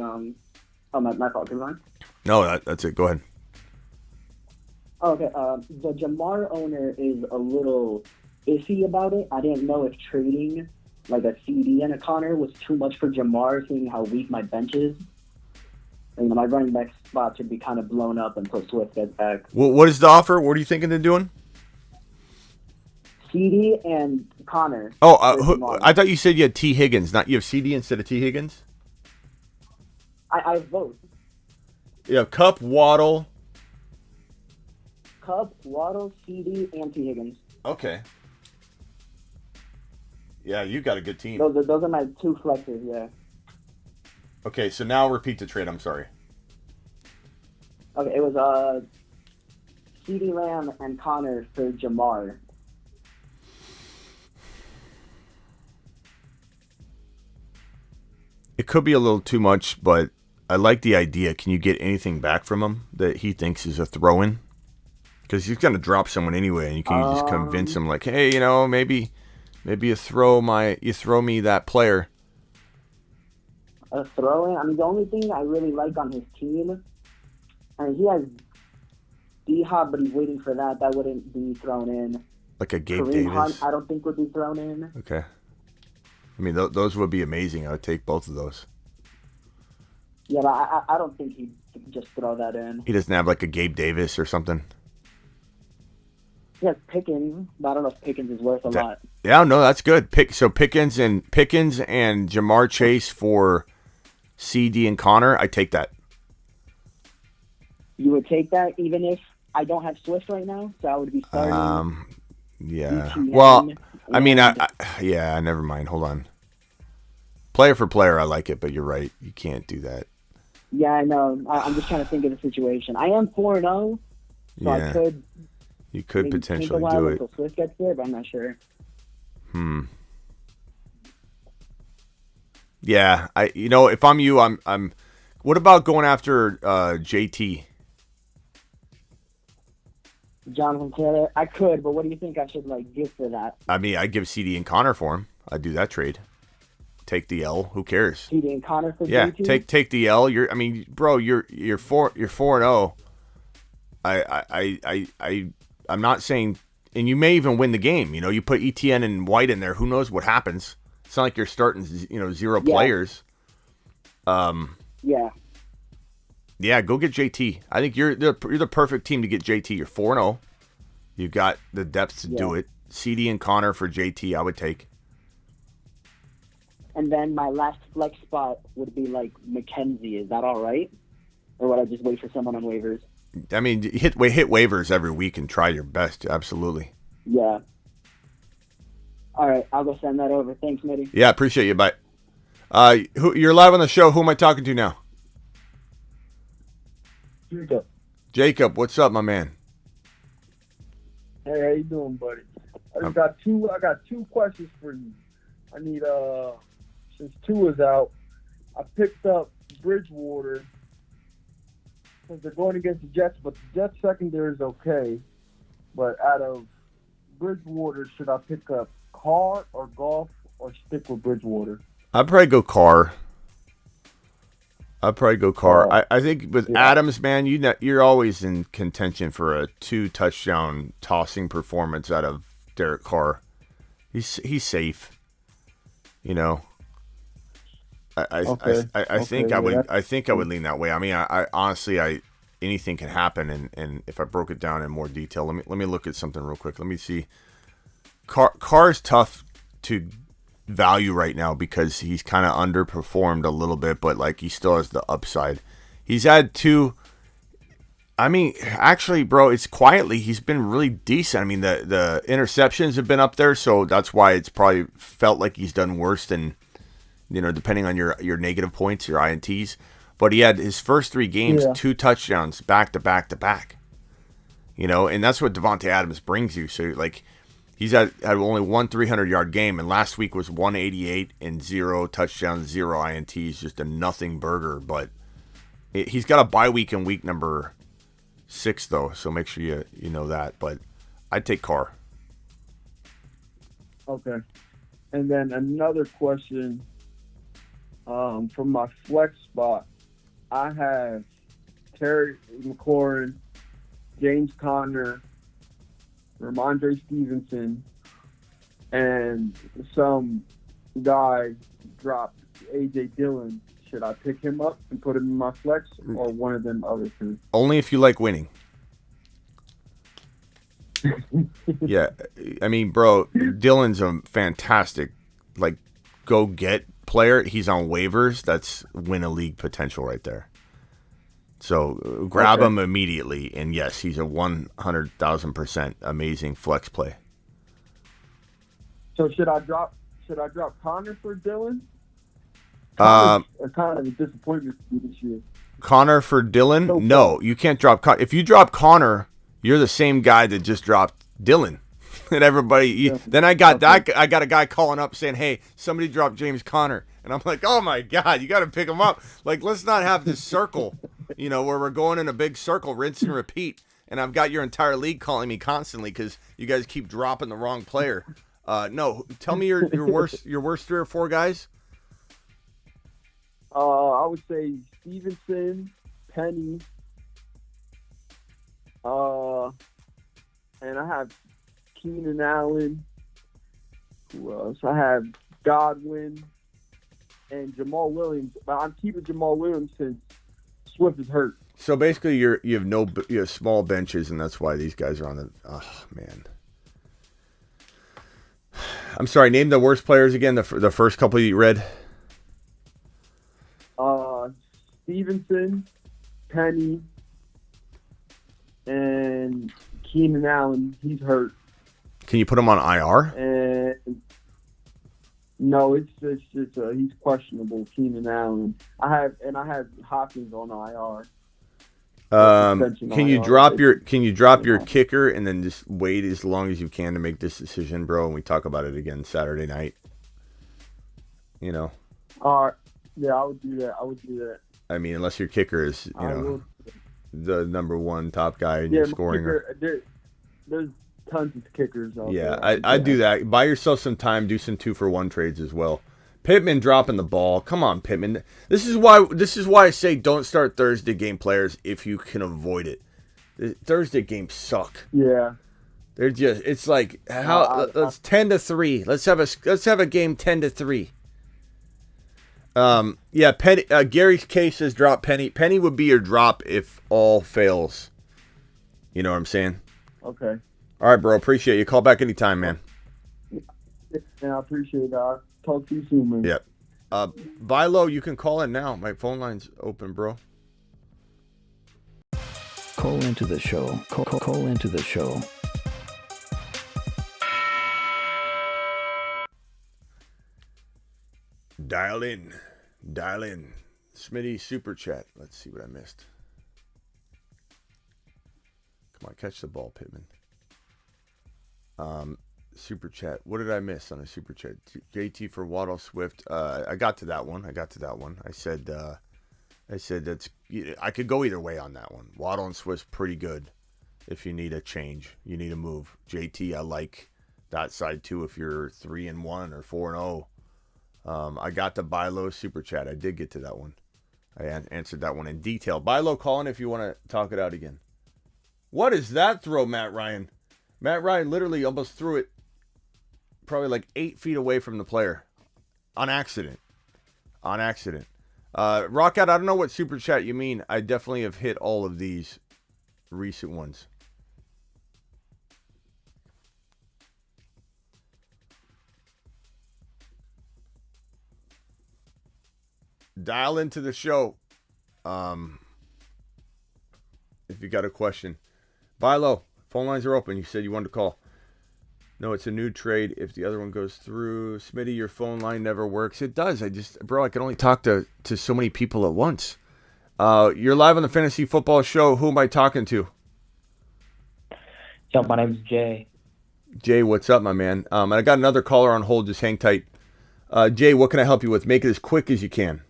my fault. Keep going. No, that's it. Go ahead. Okay. The Jamar owner is a little iffy about it. I didn't know if trading like a CD and a Connor was too much for Jamar, seeing how weak my bench is. My running back spot should be kind of blown up until Swift gets back. What is the offer? What are you thinking of doing? CD and Connor. Oh, I thought you said you had T. Higgins. Not you have CD instead of T. Higgins? I have both. You have Cup, Waddle, CD, and T. Higgins. Okay. Yeah, you got a good team. Those are my 2 flexes, yeah. Okay, so now repeat the trade. I'm sorry. Okay, it was CeeDee Lamb and Connor for Jamar. It could be a little too much, but I like the idea. Can you get anything back from him that he thinks is a throw-in? Because he's going to drop someone anyway, and you can just convince him, like, hey, maybe you throw me that player. A throw-in? I mean, the only thing I really like on his team, he has D-Hop, but he's waiting for that. That wouldn't be thrown in. Like a Gabe Kareem Davis? Hunt, I don't think would be thrown in. Okay. I mean, those would be amazing. I would take both of those. Yeah, but I don't think he'd just throw that in. He doesn't have like a Gabe Davis or something? He has Pickens, but I don't know if Pickens is worth a lot. Yeah, no, that's good. Pickens and Jamar Chase for CD and Connor, I take that. You would take that even if I don't have Swift right now, so I would be starting. Yeah. Well, I mean, yeah, never mind. Hold on. Player for player, I like it, but you're right. You can't do that. Yeah, I know. I'm just trying to think of the situation. I am 4-0, so I could You could maybe take a potentially while do it. until Swift gets there, but I'm not sure. Yeah, if I'm you, I'm. What about going after JT? Jonathan Taylor, I could, but what do you think I should give for that? I mean, I'd give CD and Connor for him. I'd do that trade. Take the L. Who cares? CD and Connor for Yeah, JT? take the L. Bro, you're 4-0. I'm not saying, and you may even win the game. You put ETN and White in there. Who knows what happens? It's not like you're starting, zero players. Yeah. Yeah, go get JT. I think you're the perfect team to get JT. You're 4-0. You've got the depth to do it. CD and Connor for JT, I would take. And then my last flex spot would be McKenzie. Is that all right? Or would I just wait for someone on waivers? I mean, hit waivers every week and try your best. Absolutely. Yeah. All right, I'll go send that over. Thanks, Mitty. Yeah, appreciate you. Bye. You're live on the show. Who am I talking to now? Jacob. Jacob, what's up, my man? Hey, how you doing, buddy? I got two questions for you. I need since two is out, I picked up Bridgewater because they're going against the Jets, but the Jets secondary is okay. But out of Bridgewater, should I pick up Carr or Goff or stick with Bridgewater? I'd probably go Carr. I think with Adams, man, you're always in contention for a 2-touchdown tossing performance out of Derek Carr. He's safe. I think I would lean that way. I mean, I honestly, anything can happen, and if I broke it down in more detail, let me look at something real quick. Let me see. Carr's tough to value right now because he's kind of underperformed a little bit, but he still has the upside. He's had two. I mean, actually, bro, it's quietly he's been really decent. I mean, the interceptions have been up there, so that's why it's probably felt like he's done worse than, depending on your negative points, your INTs. But he had his first 3 games, 2 touchdowns back to back to back. And that's what Devontae Adams brings you. So he's had only one 300-yard game, and last week was 188 and 0 touchdowns, 0 INTs, just a nothing burger. But he's got a bye week in week number 6 though, so make sure you know that. But I'd take Carr. Okay. And then another question from my flex spot. I have Terry McLaurin, James Conner, Ramondre Stevenson, and some guy dropped A.J. Dillon. Should I pick him up and put him in my flex or one of them other two? Only if you like winning. Yeah, I mean, bro, Dillon's a fantastic, go-get player. He's on waivers. That's win a league potential right there. So grab him immediately, and yes, he's a 100,000% amazing flex play. So should I drop Connor for Dillon? Kind of a disappointment this year. Connor for Dillon? No, you can't drop Connor. If you drop Connor, you're the same guy that just dropped Dillon. And everybody, then I got a guy calling up saying, "Hey, somebody dropped James Conner," and I'm like, "Oh my God, you got to pick him up!" Let's not have this circle, where we're going in a big circle, rinse and repeat. And I've got your entire league calling me constantly because you guys keep dropping the wrong player. No, tell me your worst 3 or 4 guys. I would say Stevenson, Penny, and I have Keenan Allen. Who else? I have Godwin and Jamal Williams. But I'm keeping Jamal Williams since Swift is hurt. So basically, you have small benches, and that's why these guys are on the. Oh man. I'm sorry. Name the worst players again. The first couple you read. Stevenson, Penny, and Keenan Allen. He's hurt. Can you put him on IR? And no, it's just he's questionable. Keenan Allen. I have Hopkins on IR. Can you drop your kicker and then just wait as long as you can to make this decision, bro? And we talk about it again Saturday night. You know. All right. Yeah, I would do that. I mean, unless your kicker is, the number one top guy in Yeah, your scoring. There's tons of kickers out there. I do that. Buy yourself some time. Do some 2-for-1 trades as well. Pittman dropping the ball. Come on, Pittman. This is why I say don't start Thursday game players if you can avoid it. The Thursday games suck. Yeah. They're just. It's like let's 10-3. Let's have a game 10-3. Yeah. Penny. Gary's case says drop Penny. Penny would be your drop if all fails. You know what I'm saying? Okay. All right, bro. Appreciate you. Call back anytime, man. Yeah, I appreciate that. Talk to you soon, man. Yep. Vilo, you can call in now. My phone line's open, bro. Call into the show. Call into the show. Dial in. Smitty super chat. Let's see what I missed. Come on, catch the ball, Pittman. Super chat. What did I miss on a super chat? JT for Waddle Swift. I got to that one. I said that's. I could go either way on that one. Waddle and Swift's pretty good. If you need a change, you need a move. JT, I like that side too. If you're 3-1 or 4-0, I got to buy low super chat. I did get to that one. I answered that one in detail. Buy low, calling if you want to talk it out again. What is that throw, Matt Ryan? Matt Ryan literally almost threw it probably like 8 feet away from the player. On accident. Rockout, I don't know what super chat you mean. I definitely have hit all of these recent ones. Dial into the show. If you got a question. Buy low. Phone lines are open. You said you wanted to call. No, it's a new trade. If the other one goes through, Smitty, your phone line never works. It does. I can only talk to so many people at once. You're live on the Fantasy Football Show. Who am I talking to? Yeah, my name's Jay. Jay, what's up, my man? I got another caller on hold. Just hang tight. Jay, what can I help you with? Make it as quick as you can.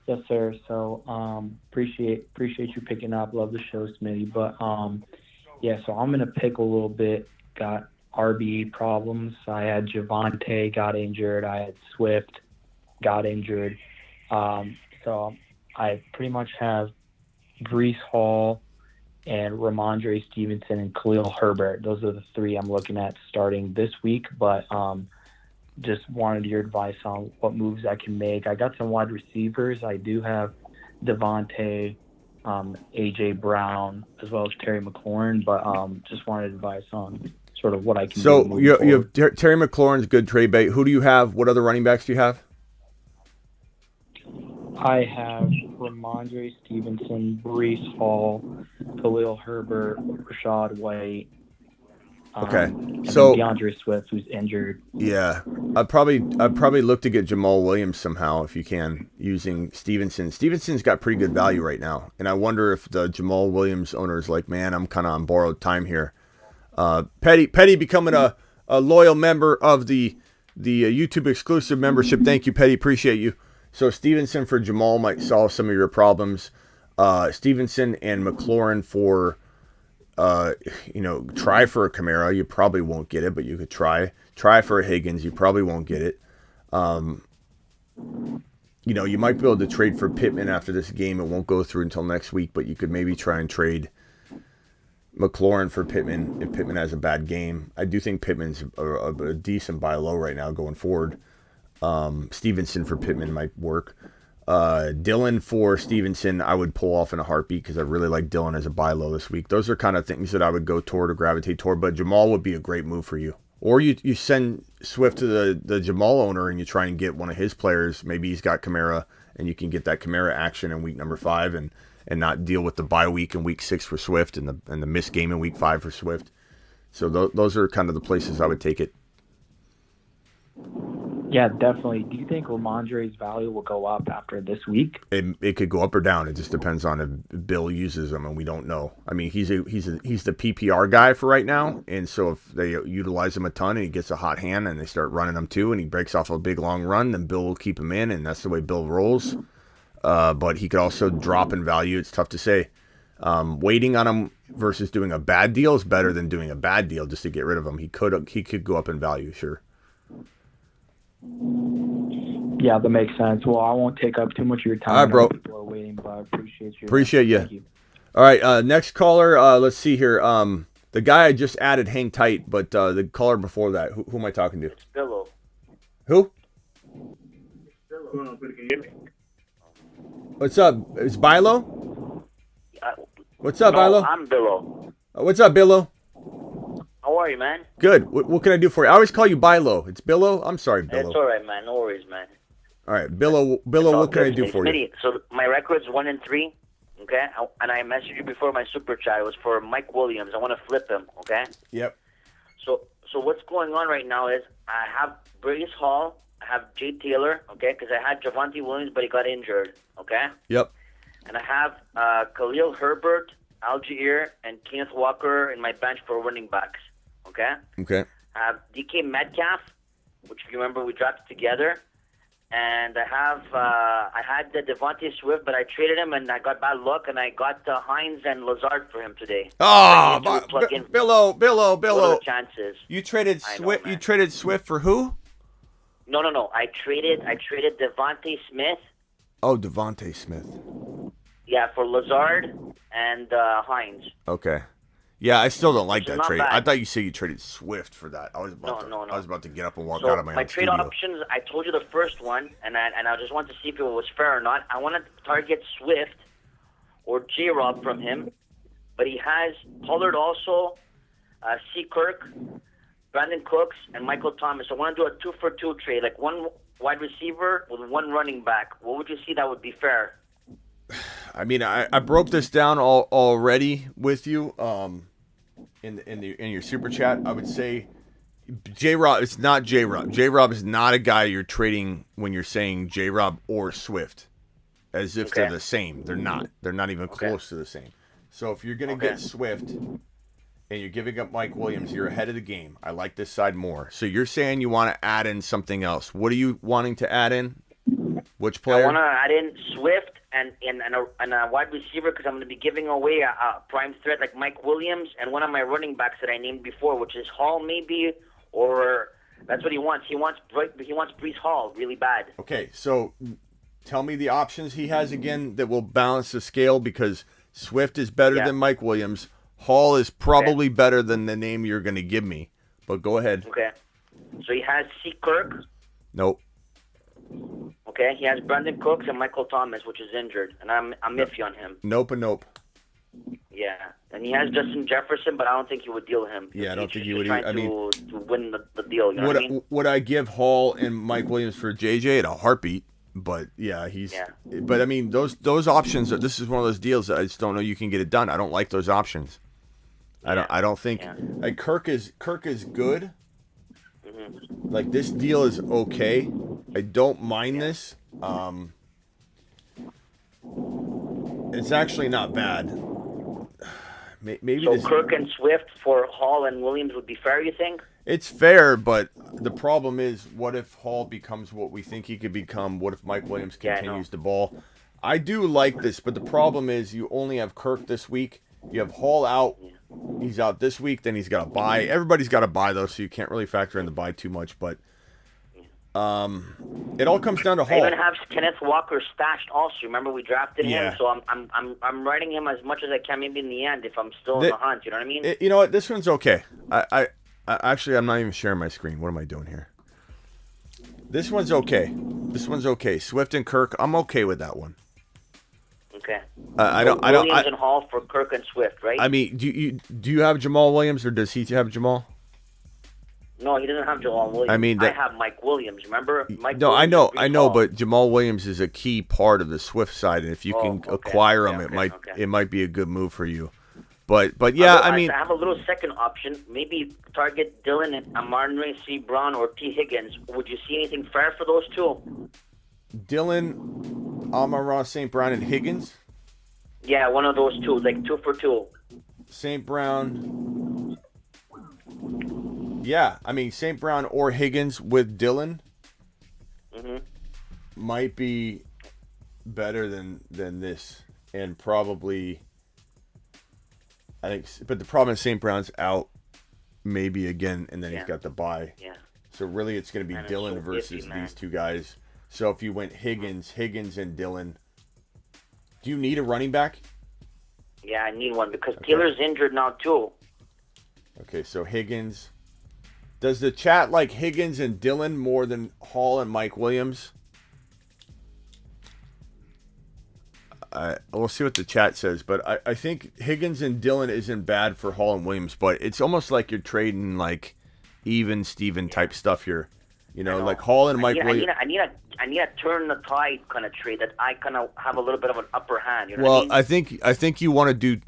Yes, sir. So appreciate you picking up. Love the show, Smitty. But so I'm in a pickle a little bit. Got RB problems. I had Javonte got injured. I had Swift got injured. So I pretty much have Breece Hall and Ramondre Stevenson and Khalil Herbert. Those are the three I'm looking at starting this week. But just wanted your advice on what moves I can make. I got some wide receivers. I do have Devontae, A.J. Brown, as well as Terry McLaurin, but just wanted advice on sort of what I can do. So you have Terry McLaurin's good trade bait. Who do you have? What other running backs do you have? I have Ramondre Stevenson, Breece Hall, Khalil Herbert, Rashad White. Okay, so DeAndre Swift, who's injured. Yeah, I'd probably look to get Jamal Williams somehow if you can, using Stevenson. Stevenson's got pretty good value right now, and I wonder if the Jamal Williams owner is like, man, I'm kind of on borrowed time here. Petty becoming a loyal member of the YouTube exclusive membership. Thank you, Petty. Appreciate you. So Stevenson for Jamal might solve some of your problems. Stevenson and McLaurin for. Try for a Kamara. You probably won't get it, but you could try. Try for a Higgins. You probably won't get it. You might be able to trade for Pittman after this game. It won't go through until next week, but you could maybe try and trade McLaurin for Pittman if Pittman has a bad game. I do think Pittman's a decent buy low right now going forward. Stevenson for Pittman might work. Dillon for Stevenson, I would pull off in a heartbeat because I really like Dillon as a buy low this week. Those are kind of things that I would go toward or gravitate toward, but Jamal would be a great move for you. Or you send Swift to the Jamal owner and you try and get one of his players. Maybe he's got Kamara and you can get that Kamara action in week number 5 and not deal with the bye week in week 6 for Swift and the missed game in week 5 for Swift. So those are kind of the places I would take it. Yeah, definitely. Do you think Ramondre's value will go up after this week? It could go up or down. It just depends on if Bill uses him, and we don't know. I mean, he's the PPR guy for right now, and so if they utilize him a ton and he gets a hot hand and they start running him too, and he breaks off a big long run, then Bill will keep him in, and that's the way Bill rolls. But he could also drop in value. It's tough to say. Waiting on him versus doing a bad deal is better than doing a bad deal just to get rid of him. He could go up in value, sure. Yeah, that makes sense. Well, I won't take up too much of your time. All right, bro. People are waiting, but I appreciate you. Appreciate you. Thank you. All right, next caller. Let's see here. The guy I just added, hang tight, but the caller before that, who am I talking to? Billo. Who? What's up? It's Bilo? What's up, Bilo? I'm Billo. What's up, Bilo? How are you, man? Good. What can I do for you? I always call you Bilo. It's Bilo? I'm sorry, Bilo. It's all right, man. No worries, man. All right, Bilo, what can I do for you? Smitty, so my record's 1-3, okay? And I messaged you before my super chat. It was for Mike Williams. I want to flip him, okay? Yep. So what's going on right now is I have Brace Hall, I have Jay Taylor, okay? Because I had Javonte Williams, but he got injured, okay? Yep. And I have Khalil Herbert, Algier, and Kenneth Walker in my bench for running backs, okay? Okay. I have DK Metcalf, which if you remember we drafted together. And I had the Devontae Swift, but I traded him, and I got bad luck, and I got Hines and Lazard for him today. Oh, Billo. What are the chances? You traded Swift. You traded Swift for who? No. I traded Devontae Smith. Oh, Devontae Smith. Yeah, for Lazard and Hines. Okay. Yeah, I still don't like Which is that not trade. bad. I thought you said you traded Swift for that. I was about to get up and walk out of my own trade studio. options, I told you the first one, and I just wanted to see if it was fair or not. I wanted to target Swift or J-Rob from him, but he has Pollard also, C. Kirk, Brandon Cooks, and Michael Thomas. So I want to do a 2-for-2 trade, like one wide receiver with one running back. What would you see that would be fair? I mean, I broke this down already with you in your super chat. I would say J-Rob. It's not J-Rob. J-Rob is not a guy you're trading when you're saying J-Rob or Swift, as if they're the same. They're not. They're not even close to the same. So if you're gonna get Swift and you're giving up Mike Williams, you're ahead of the game. I like this side more. So you're saying you want to add in something else. What are you wanting to add in? Which player? I want to add in Swift and a wide receiver because I'm going to be giving away a prime threat like Mike Williams and one of my running backs that I named before, which is Hall maybe, or that's what he wants. He wants Breece Hall really bad. Okay, so tell me the options he has again that will balance the scale, because Swift is better than Mike Williams. Hall is probably better than the name you're going to give me, but go ahead. Okay. So he has C. Kirk. Nope. Okay. He has Brandon Cooks and Michael Thomas, which is injured, and I'm iffy on him. Nope and nope. Yeah. And he has Justin Jefferson, but I don't think he would deal him. Yeah, I don't think he would. Trying to win the deal. You know what I mean? Would I give Hall and Mike Williams for JJ at a heartbeat? But yeah, But I mean, those options. This is one of those deals that I just don't know you can get it done. I don't like those options. I don't think like Kirk is good. Mm-hmm. Like this deal is okay. I don't mind this. It's actually not bad. Maybe so Kirk and Swift for Hall and Williams would be fair, you think? It's fair, but the problem is, what if Hall becomes what we think he could become? What if Mike Williams continues the ball? I do like this, but the problem is you only have Kirk this week. You have Hall out. He's out this week. Then he's got a bye. Everybody's got a bye, though, so you can't really factor in the bye too much. But it all comes down to Hall. I even have Kenneth Walker stashed also. Remember, we drafted him, so I'm writing him as much as I can maybe in the end if I'm still in the hunt. You know what I mean? You know what? This one's okay. I actually, I'm not even sharing my screen. What am I doing here? This one's okay. Swift and Kirk, I'm okay with that one. Okay. Williams and Hall for Kirk and Swift, right? I mean, do you have Jamal Williams, or does he have Jamal? No, he doesn't have Jamal Williams. I mean, I have Mike Williams. Remember, I know, but Jamal Williams is a key part of the Swift side, and if you can acquire him, it might be a good move for you. But yeah, I mean, I have a little second option. Maybe target Dylan and Amari St. Brown or T. Higgins. Would you see anything fair for those two? Dylan, Amon-Ra, St. Brown, and Higgins. Yeah, one of those two, like 2 for 2. St. Brown. Yeah, I mean St. Brown or Higgins with Dylan might be better than this, and probably. I think, but the problem is St. Brown's out, maybe again, and then he's got the bye. Yeah. So really, it's going to be Dylan so versus iffy, these two guys. So if you went Higgins, and Dylan, do you need a running back? Yeah, I need one because Taylor's injured now too. Okay, so Higgins. Does the chat like Higgins and Dylan more than Hall and Mike Williams? We'll see what the chat says, but I think Higgins and Dylan isn't bad for Hall and Williams, but it's almost like you're trading like even Steven type stuff here. You know, like Hall and Mike Williams. I need a turn the tide kind of trade that I kind of have a little bit of an upper hand. You know Well, what I mean? I think you want to do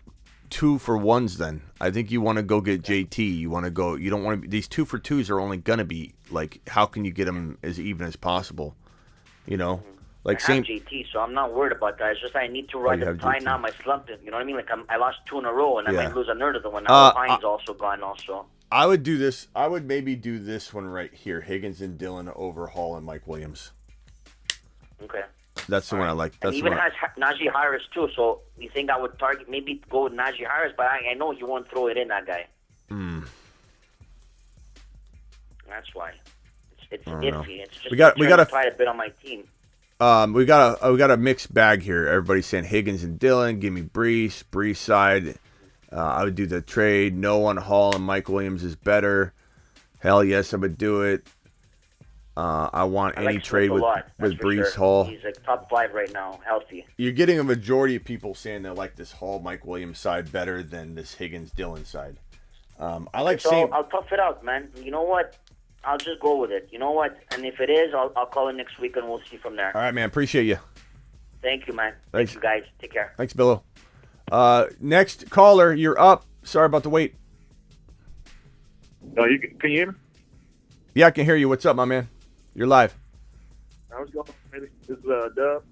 2 for 1s then. I think you want to go get JT. You want to go. You don't want to. These 2 for 2s are only gonna be like, how can you get them as even as possible? You know. Like I have JT, so I'm not worried about that. It's just I need to ride the tide now. My slump, you know what I mean? Like I lost 2 in a row, and I might lose another one. Now Pine's also gone also. I would do this. I would maybe do this one right here. Higgins and Dylan over Hall and Mike Williams. Okay. That's the one I like. That's and even the one. has Najee Harris too, so you think I would target, maybe go with Najee Harris, but I know he won't throw it in, that guy. That's why. It's iffy. It's just we got to try a bit on my team. We got a mixed bag here. Everybody's saying Higgins and Dylan. Give me Brees side. I would do the trade. No one Hall and Mike Williams is better. Hell yes, I would do it. I want any trade with Brees sure. Hall. He's like top 5 right now, healthy. You're getting a majority of people saying they like this Hall Mike Williams side better than this Higgins Dylan side. I like seeing. I'll tough it out, man. You know what? I'll just go with it. You know what? And if it is, I'll call it next week and we'll see from there. All right, man. Appreciate you. Thank you, man. Thanks. Thank you, guys. Take care. Thanks, Billo. Next caller, you're up. Sorry about the wait. No, can you hear me? Yeah, I can hear you. What's up, my man? You're live. I was going. This is Dub.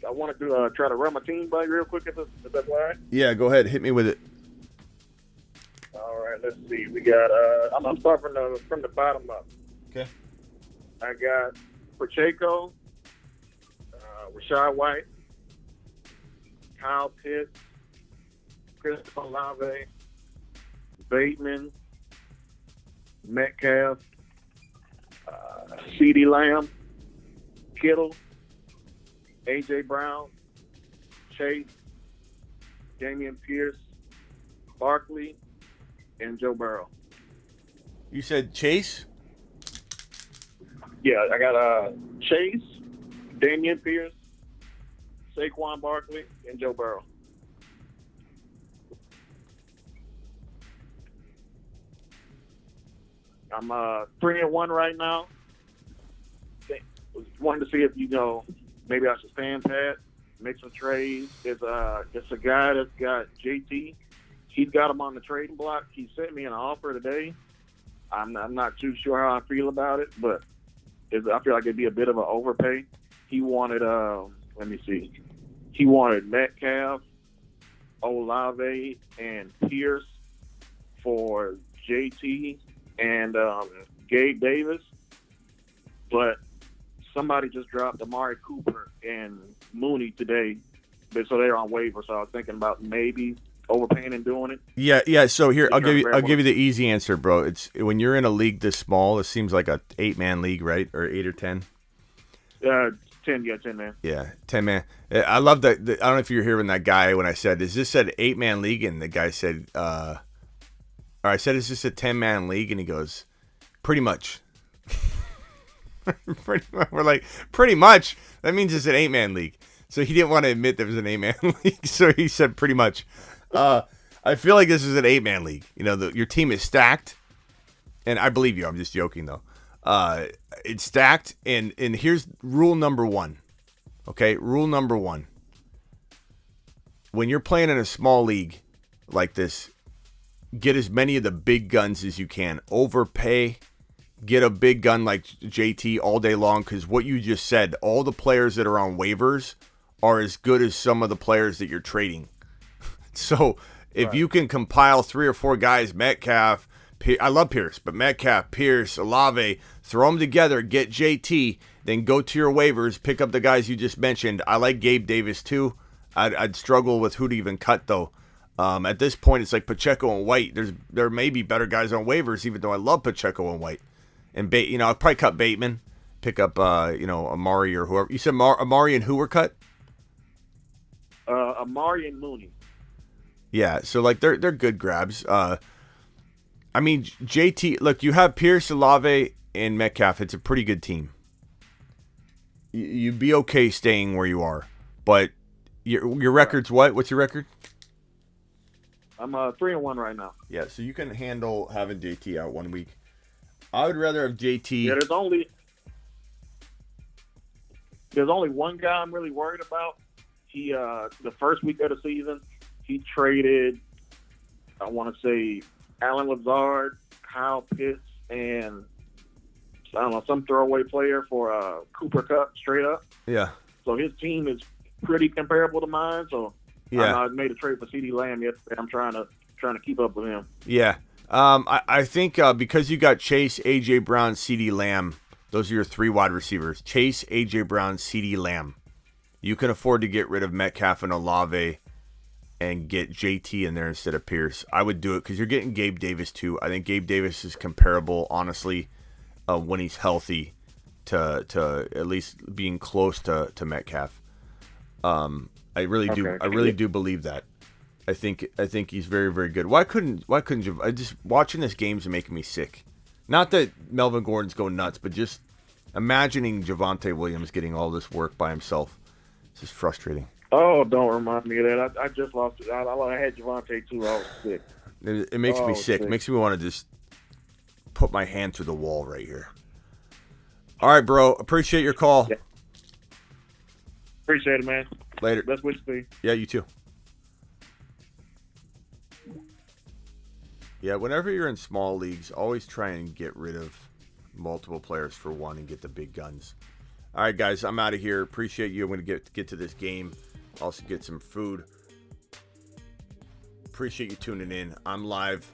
I wanted to try to run my team by you real quick, if that's all right. Yeah, go ahead. Hit me with it. All right. Let's see. We got. I'm starting from the bottom up. Okay. I got Pacheco, Rashad White, Kyle Pitts, Christopher Olave, Bateman, Metcalf, CeeDee Lamb, Kittle, A.J. Brown, Chase, Damian Pierce, Barkley, and Joe Burrow. You said Chase? Yeah, I got Chase, Damian Pierce, Saquon Barkley, and Joe Burrow. I'm 3-1 right now. Wanted to see if maybe I should stand pat, make some trades. It's a guy that's got JT. He's got him on the trading block. He sent me an offer today. I'm not too sure how I feel about it, but I feel like it'd be a bit of an overpay. He wanted let me see. He wanted Metcalf, Olave, and Pierce for JT and Gabe Davis, but somebody just dropped Amari Cooper and Mooney today, but so they're on waiver. So I was thinking about maybe overpaying and doing it. Yeah. So here, I'll give you the easy answer, bro. It's when you're in a league this small. It seems like a 8-man league, right? Or 8 or 10. 10, yeah, 10 man. Yeah, 10 man. I love that. I don't know if you're hearing that guy when I said, "Is this an 8-man league?" And the guy said, or I said, "Is this a 10-man league?" And he goes, "Pretty much." We're like, pretty much. That means it's an 8-man league. So he didn't want to admit there was an 8-man league. So he said, pretty much. I feel like this is an 8-man league. Your team is stacked, and I believe you. I'm just joking though. It's stacked, and here's rule number 1. Okay, rule number 1. When you're playing in a small league, like this. Get as many of the big guns as you can. Overpay. Get a big gun like JT all day long, because what you just said, all the players that are on waivers are as good as some of the players that you're trading. So if you can compile 3 or 4 guys, Metcalf, I love Pierce, but Metcalf, Pierce, Olave, throw them together, get JT, then go to your waivers, pick up the guys you just mentioned. I like Gabe Davis too. I'd struggle with who to even cut though. At this point, it's like Pacheco and White. There may be better guys on waivers, even though I love Pacheco and White. And I'll probably cut Bateman, pick up Amari or whoever. You said Amari and who were cut? Amari and Mooney. Yeah, so like they're good grabs. I mean, JT, look, you have Pierce, Olave, and Metcalf. It's a pretty good team. You'd be okay staying where you are, but your record's what? What's your record? I'm 3-1 right now. Yeah, so you can handle having JT out 1 week. I would rather have JT. Yeah, there's only one guy I'm really worried about. He the first week of the season, he traded, I want to say, Alan Lazard, Kyle Pitts, and I don't know, some throwaway player for Cooper Kupp straight up. Yeah. So his team is pretty comparable to mine. So yeah, I made a trade for CeeDee Lamb yesterday. I'm trying to keep up with him. Yeah. I think because you got Chase, AJ Brown, CeeDee Lamb, those are your 3 wide receivers. Chase, AJ Brown, CeeDee Lamb. You can afford to get rid of Metcalf and Olave and get JT in there instead of Pierce. I would do it because you're getting Gabe Davis too. I think Gabe Davis is comparable, honestly, when he's healthy to at least being close to Metcalf. I really do believe that. I think he's very, very good. Why couldn't you? Just watching this game's making me sick. Not that Melvin Gordon's going nuts, but just imagining Javonte Williams getting all this work by himself. It's just frustrating. Oh, don't remind me of that. I just lost it. I had Javonte too. I was sick. It makes me sick. It makes me want to just put my hand through the wall right here. All right, bro. Appreciate your call. Yeah. Appreciate it, man. Later. Best wishes to you. Yeah, you too. Yeah, whenever you're in small leagues, always try and get rid of multiple players for one and get the big guns. All right, guys, I'm out of here. Appreciate you. I'm going to get to this game. Also get some food. Appreciate you tuning in. I'm live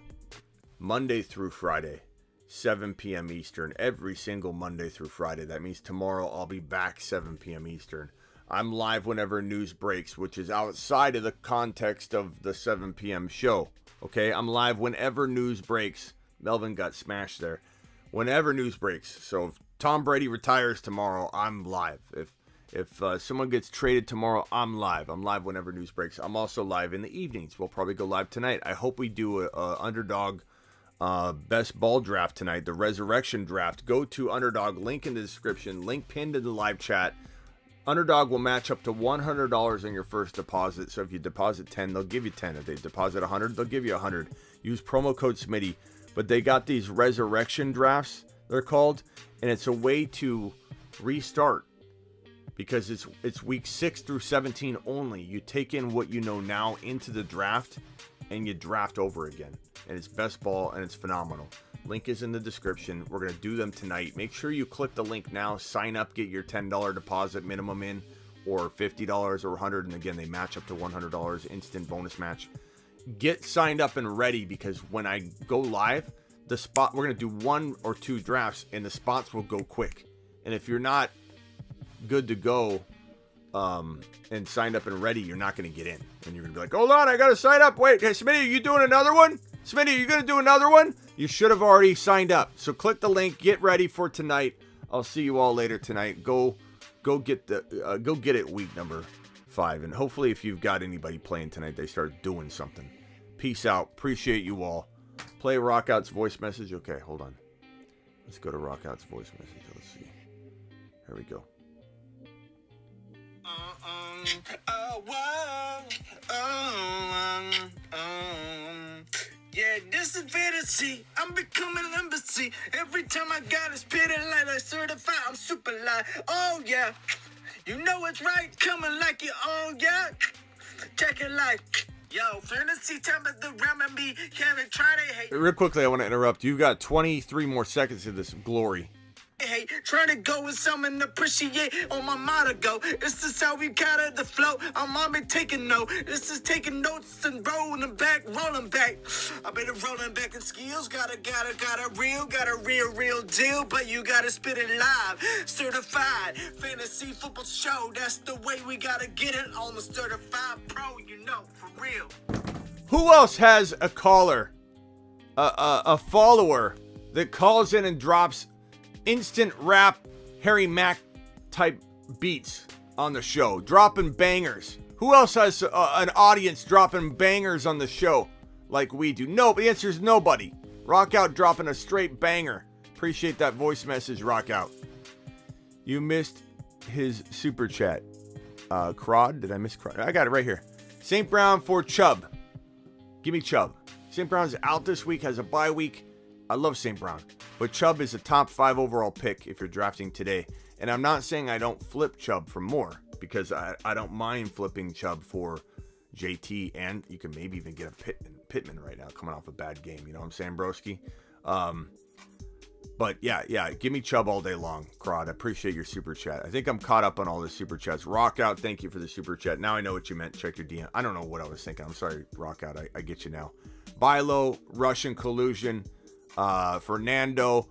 Monday through Friday, 7 p.m. Eastern, every single Monday through Friday. That means tomorrow I'll be back 7 p.m. Eastern. I'm live whenever news breaks, which is outside of the context of the 7 p.m. show. Okay, I'm live whenever news breaks. Melvin got smashed there. Whenever news breaks. So if Tom Brady retires tomorrow, I'm live. If someone gets traded tomorrow, I'm live. I'm live whenever news breaks. I'm also live in the evenings. We'll probably go live tonight. I hope we do a Underdog best ball draft tonight, the resurrection draft. Go to Underdog, link in the description, link pinned in the live chat. Underdog will match up to $100 on your first deposit. So if you deposit 10, they'll give you 10. If they deposit 100, they'll give you 100. Use promo code Smitty. But they got these resurrection drafts, they're called, and it's a way to restart because it's week 6 through 17 only. You take in what you know now into the draft and you draft over again. And it's best ball and it's phenomenal. Link is in the description. We're going to do them tonight. Make sure you click the link now. Sign up, get your $10 deposit minimum in, or $50 or $100. And again, they match up to $100. Instant bonus match. Get signed up and ready because when I go live, we're going to do 1 or 2 drafts and the spots will go quick. And if you're not good to go and signed up and ready, you're not going to get in. And you're going to be like, hold on, I got to sign up. Wait, hey, Smitty, are you doing another one? Smitty, are you going to do another one? You should have already signed up. So click the link. Get ready for tonight. I'll see you all later tonight. Go get it week number 5. And hopefully if you've got anybody playing tonight, they start doing something. Peace out. Appreciate you all. Play Rockout's voice message. Okay, hold on. Let's go to Rockout's voice message. Let's see. Here we go. Yeah, this is fantasy. I'm becoming embassy. Every time I got a spitting like certified, I'm super live. Oh yeah, you know it's right, coming like you. Oh yeah, check it like. Yo, fantasy time at the realm and me. Can't try to hate. Real quickly, I want to interrupt. You've got 23 more seconds of this glory. Hey, trying to go with someone appreciate on my motto go. This is how we got it, the flow. I'm on me taking note. This is taking notes and rolling back. I better rolling back in skills. Got a real deal. But you gotta spit it live. Certified fantasy football show. That's the way we gotta get it on the certified pro. You know, for real. Who else has a caller, a follower that calls in and drops instant rap Harry Mack type beats on the show, dropping bangers? Who else has an audience dropping bangers on the show like we do? No, the answer is nobody. Rock Out dropping a straight banger. Appreciate that voice message, Rock Out. You missed his super chat. Crod, did I miss Crod? I got it right here. St. Brown for Chubb. Give me Chubb. St. Brown's out this week, has a bye week. I love St. Brown, but Chubb is a top 5 overall pick if you're drafting today. And I'm not saying I don't flip Chubb for more, because I don't mind flipping Chubb for JT, and you can maybe even get a Pittman right now coming off a bad game. You know what I'm saying, broski? But yeah, give me Chubb all day long, Crod. I appreciate your super chat. I think I'm caught up on all the super chats. Rock Out, thank you for the super chat. Now I know what you meant. Check your DM. I don't know what I was thinking. I'm sorry, Rock Out. I get you now. Bilo, Russian collusion. Fernando,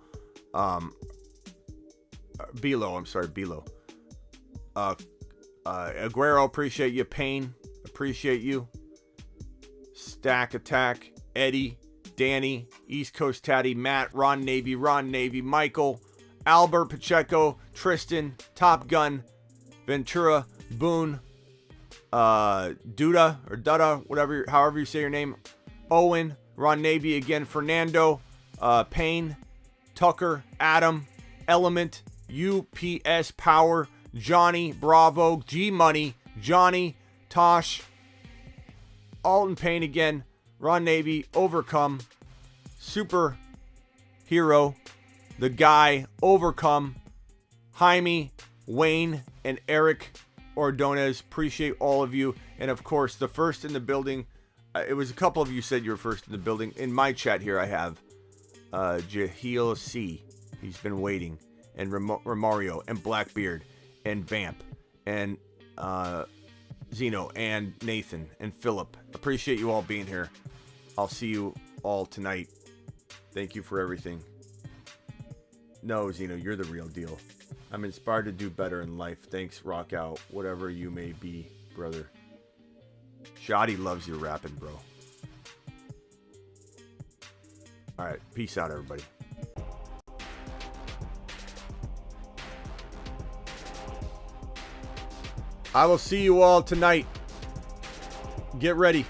Bilo. Aguero, appreciate you. Payne, appreciate you. Stack Attack, Eddie, Danny, East Coast Tatty, Matt, Ron Navy, Michael, Albert Pacheco, Tristan, Top Gun, Ventura, Boone, Duda or Dutta, however you say your name, Owen, Ron Navy again, Fernando, Payne, Tucker, Adam, Element, UPS Power, Johnny, Bravo, G Money, Johnny, Tosh, Alton Payne again, Ron Navy, Overcome, Super Hero, The Guy, Overcome, Jaime, Wayne, and Eric Ordonez. Appreciate all of you. And of course, the first in the building. It was a couple of you said you were first in the building. In my chat here, I have Jahil C. He's been waiting. And Romario, and Blackbeard, and Vamp, and Zeno, and Nathan, and Philip. Appreciate you all being here. I'll see you all tonight. Thank you for everything. No, Zeno, you're the real deal. I'm inspired to do better in life. Thanks, Rock Out. Whatever you may be, brother. Shoddy loves your rapping, bro. Alright, peace out, everybody. I will see you all tonight. Get ready.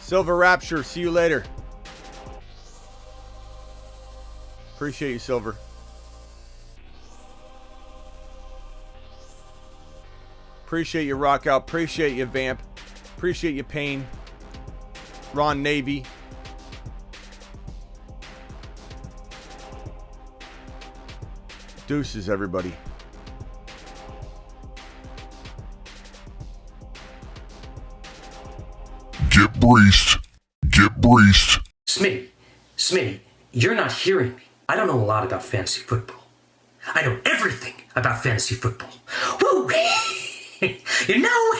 Silver Rapture, see you later. Appreciate you, Silver. Appreciate you, Rock Out. Appreciate you, Vamp. Appreciate you, Payne. Ron Navy. Deuces, everybody. Get breached. Get breached. Smitty, you're not hearing me. I don't know a lot about fantasy football. I know everything about fantasy football. Woo! You know...